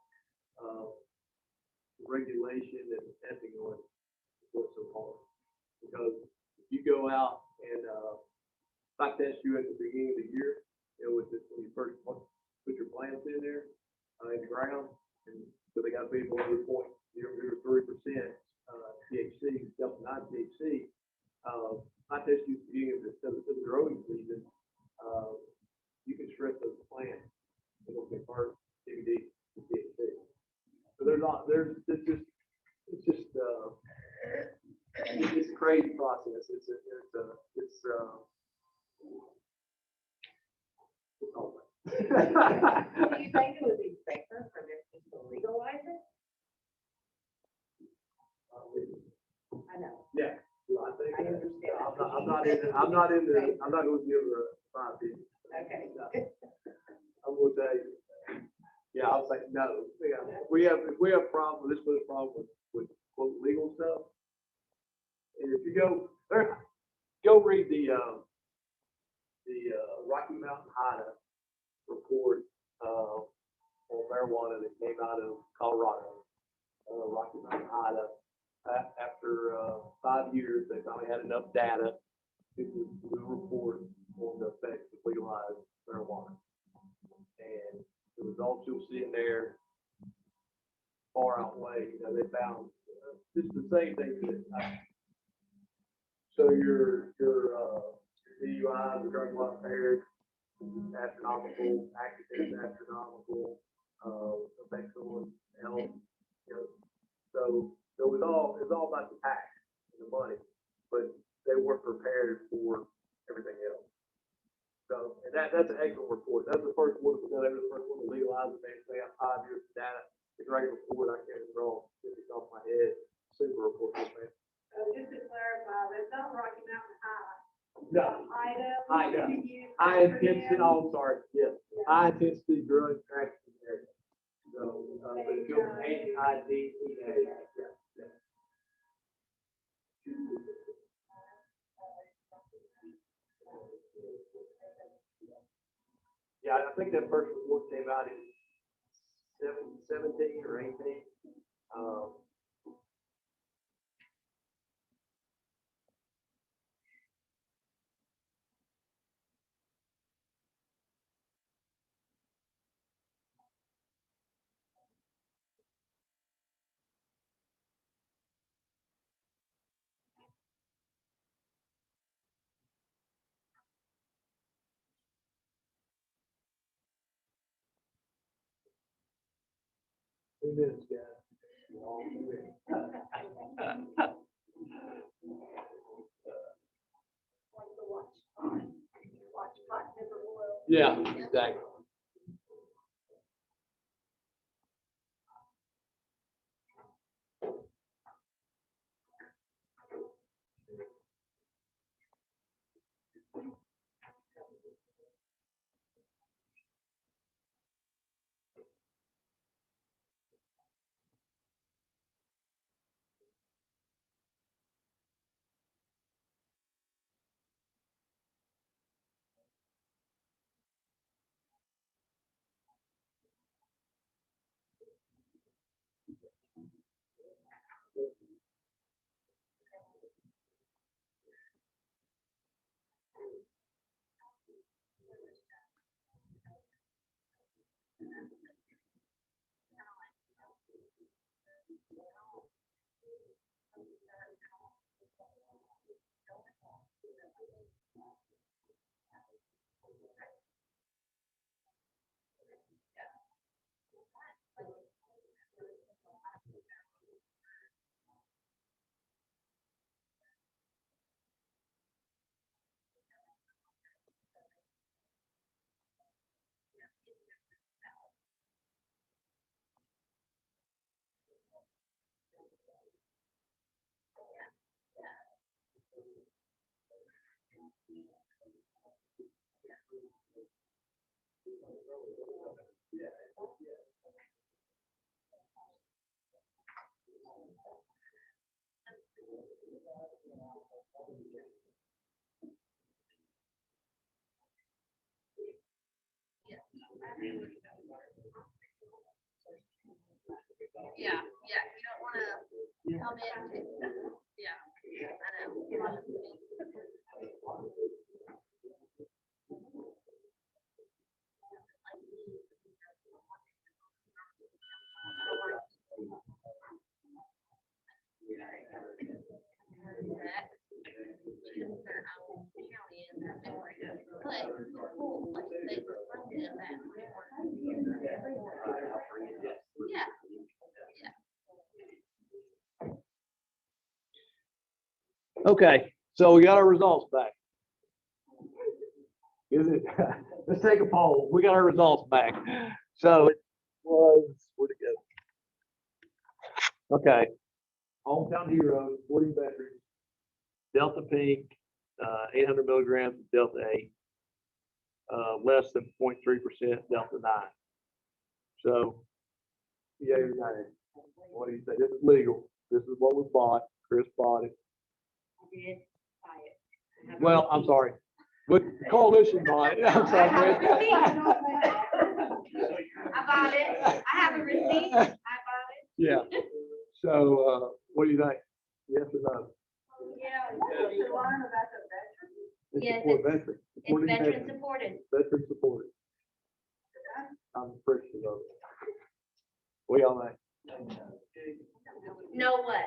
Regulation and testing on it is what's so hard. Because if you go out and, if I test you at the beginning of the year, when you first put your plants in there, in the ground, and so they got to be below 0.003% THC, delta 9 THC. I test you at the beginning of the growing season, you can strip those plants, it'll convert CBD to THC. So it's a crazy process. It's all Do you think it would be safer for them just to legalize it? I'm not in the, I'm not gonna give my opinion. Okay. I'm gonna tell you. Yeah, I'll say no. Yeah, if we have problem, this was a problem with quote legal stuff. And if you go, go read the Rocky Mountain HIDA report, on marijuana that came out of Colorado. Rocky Mountain HIDA, after, 5 years, they finally had enough data to do a report on the effects of legalized marijuana. And the results you'll see in there far outweigh, they found just the same thing that so your DUI, the drug while impaired, astronomical, accidents astronomical, effects on health, so it was all about the tax and the money, but they weren't prepared for everything else. So, and that's an excellent report. That's the first one, they were the first one to legalize it. They have 5 years of data. It's a great report. I can't draw it off my head. Super report, man. Just to clarify, that's not Rocky Mountain High. No. IDA. High intensity, oh, I'm sorry, yes, high intensity drug trafficking area. So, but it's HIDEA. Yeah, I think that first report came out in 17 or 18. Two minutes, guys. All 2 minutes. Yeah, exactly. Yeah, you don't wanna come in, I know. Yeah. Okay, so we got our results back. Is it? Let's take a poll. We got our results back. So it was, where'd it go? Okay. Hometown Heroes, Sporting Veterans, Delta Pink, 800 milligrams of Delta 8, less than 0.3% Delta 9. So, yeah, you're right. What do you say? This is legal. This is what was bought. Chris bought it. Well, I'm sorry. But the coalition bought it. I'm sorry, Chris. I bought it. I have a receipt. I bought it. Yeah. So, what do you think? Yes or no? It's Yes, for veterans. It's Supporting veteran supported. Veteran supported. I'm appreciative of it. We all know. No what?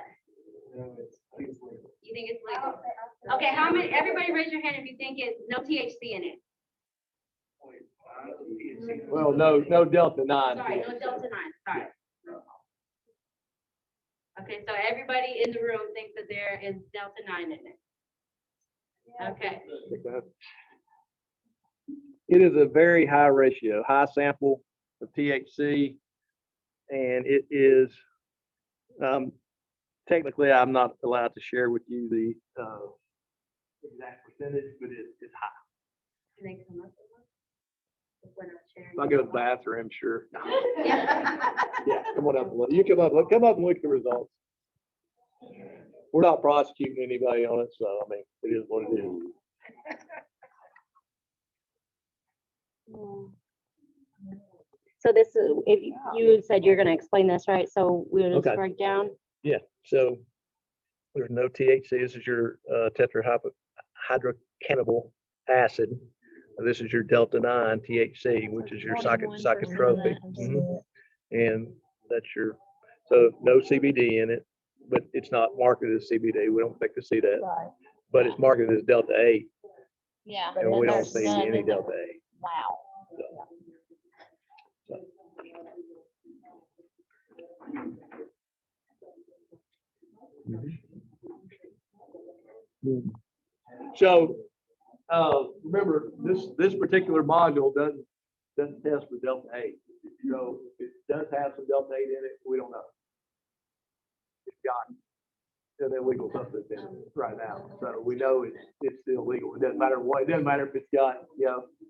No, it's legal. You think it's legal? Okay, how many, everybody raise your hand if you think it's no THC in it. Well, no Delta 9. Sorry, no Delta 9, sorry. Okay, so everybody in the room thinks that there is Delta 9 in it. Okay, It is a very high ratio, high sample of THC. And it is, technically, I'm not allowed to share with you the exact percentage, but it's high. can they come up with one? If we're not sharing. If I go to the bathroom, sure. Yeah. Yeah, come on up. and look. You come up and look at the results. We're not prosecuting anybody on it, so I mean, it is what it is. So this is, if you said you're gonna explain this, right? So we'll Okay. just break down. Yeah, so there's no THC. This is your tetrahydrocannabinol acid. And this is your Delta 9 THC, which is your psychotropic. And that's your, so no CBD in it, but it's not marketed as CBD. We don't expect to see that. But it's marketed as Delta 8, Yeah. and we don't see any Delta 8. Wow. So, remember, this particular module doesn't test for Delta 8. So it does have some Delta 8 in it, we don't know. It's got an illegal substance in it right now. So we know it's still legal. It doesn't matter what, it doesn't matter if it's got,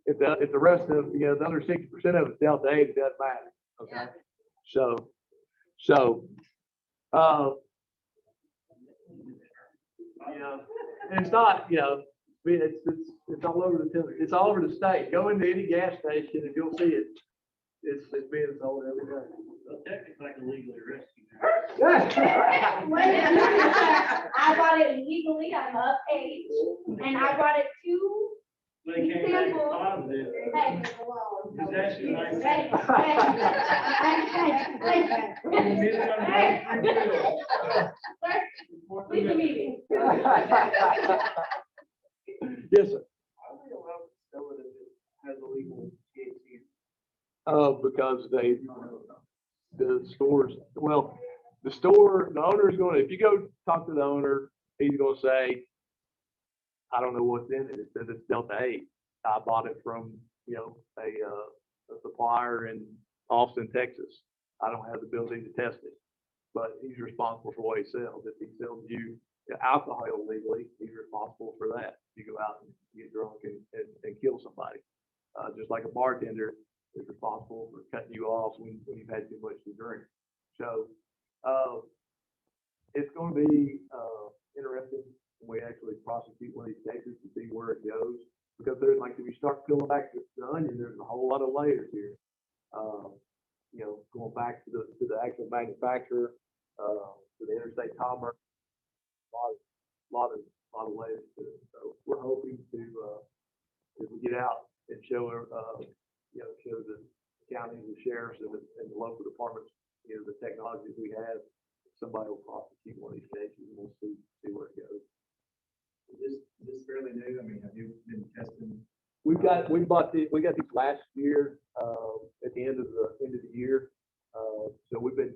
if the rest of, the other 60% of it's Delta 8, it doesn't matter. Okay. So, and it's not, it's all over it's all over the state. Go into any gas station and you'll see it. It's being sold every day. Technically, I can legally arrest you. I bought it legally, I'm of age, and I brought it to. They can't make it positive. Hey, It's actually like. Leave the meeting. Yes, sir. How are we allowed to sell it if it has illegal THC? Because the stores, well, the owner is gonna, if you go talk to the owner, he's gonna say, I don't know what's in it. It says it's Delta 8. I bought it from, a supplier in Austin, Texas. I don't have the ability to test it, but he's responsible for what he sells. If he sells you alcohol illegally, he's responsible for that. You go out and get drunk and kill somebody. Just like a bartender is responsible for cutting you off when you've had too much to drink. So, it's gonna be, interesting when we actually prosecute one of these cases to see where it goes. Because there's like, if you start peeling back the onion, there's a whole lot of layers here. Going back to the actual manufacturer, to the interstate commerce, a lot of layers to it. So we're hoping to, if we get out and show the county, the sheriffs and the local departments, the technologies we have, somebody will prosecute one of these cases and we'll see where it goes. Is this fairly new? I mean, have you been testing? We got these last year, at the end of the year. So we've been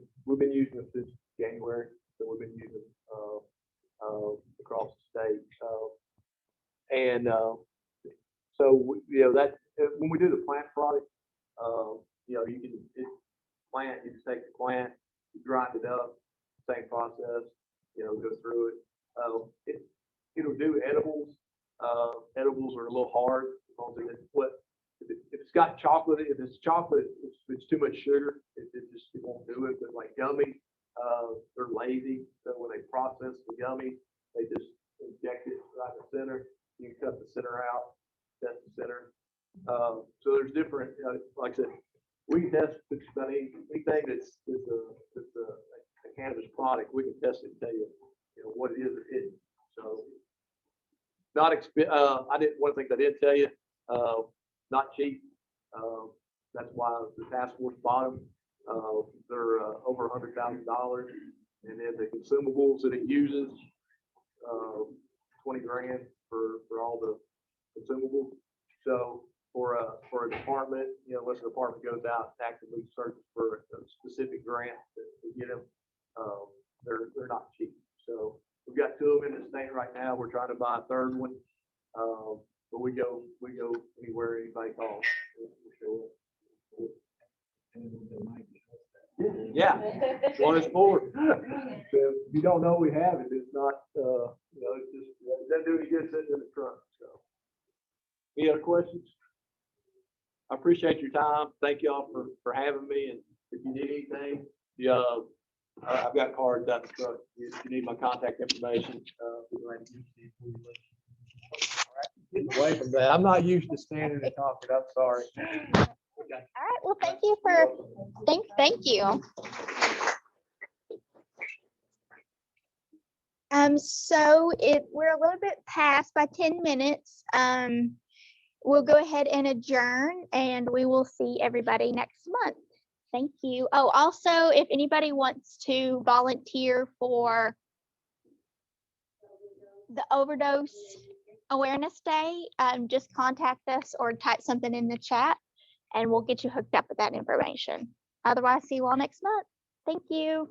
using them since January. So we've been using across the state. That when we do the plant product, you just take the plant, you grind it up, same process, go through it. It'll do edibles Edibles are a little hard. If it's got chocolate, if it's chocolate, it's too much sugar. It won't do it. But like gummies, they're lazy. So when they process the gummy, they just inject it right in the center. You can cut the center out, test the center. So there's different, like I said, we can test just about anything that's a cannabis product. We can test it and tell you, what it is or isn't. So not one of the things I did tell you, not cheap. That's why the task force bought them. They're over $100,000, and then the consumables that it uses, 20 grand for all the consumables. So for a department, unless the department goes out and actively searches for a specific grant to get them, they're not cheap. So we've got 2 of them in the state right now. We're trying to buy a 3rd one. But we go anywhere anybody calls. Yeah, one is 4. So if you don't know we have it, it's not, it's just, it doesn't do any good sitting in the trunk. So, any other questions? I appreciate your time. Thank y'all for having me. And if you need anything, I've got cards out in front. If you need my contact information, Getting away from that. I'm not used to standing and talking. I'm sorry. All right, well, thank you thank you. So we're a little bit past by 10 minutes. We'll go ahead and adjourn, and we will see everybody next month. Thank you. Oh, also, if anybody wants to volunteer for the overdose awareness day, just contact us or type something in the chat, and we'll get you hooked up with that information. Otherwise, see you all next month. Thank you.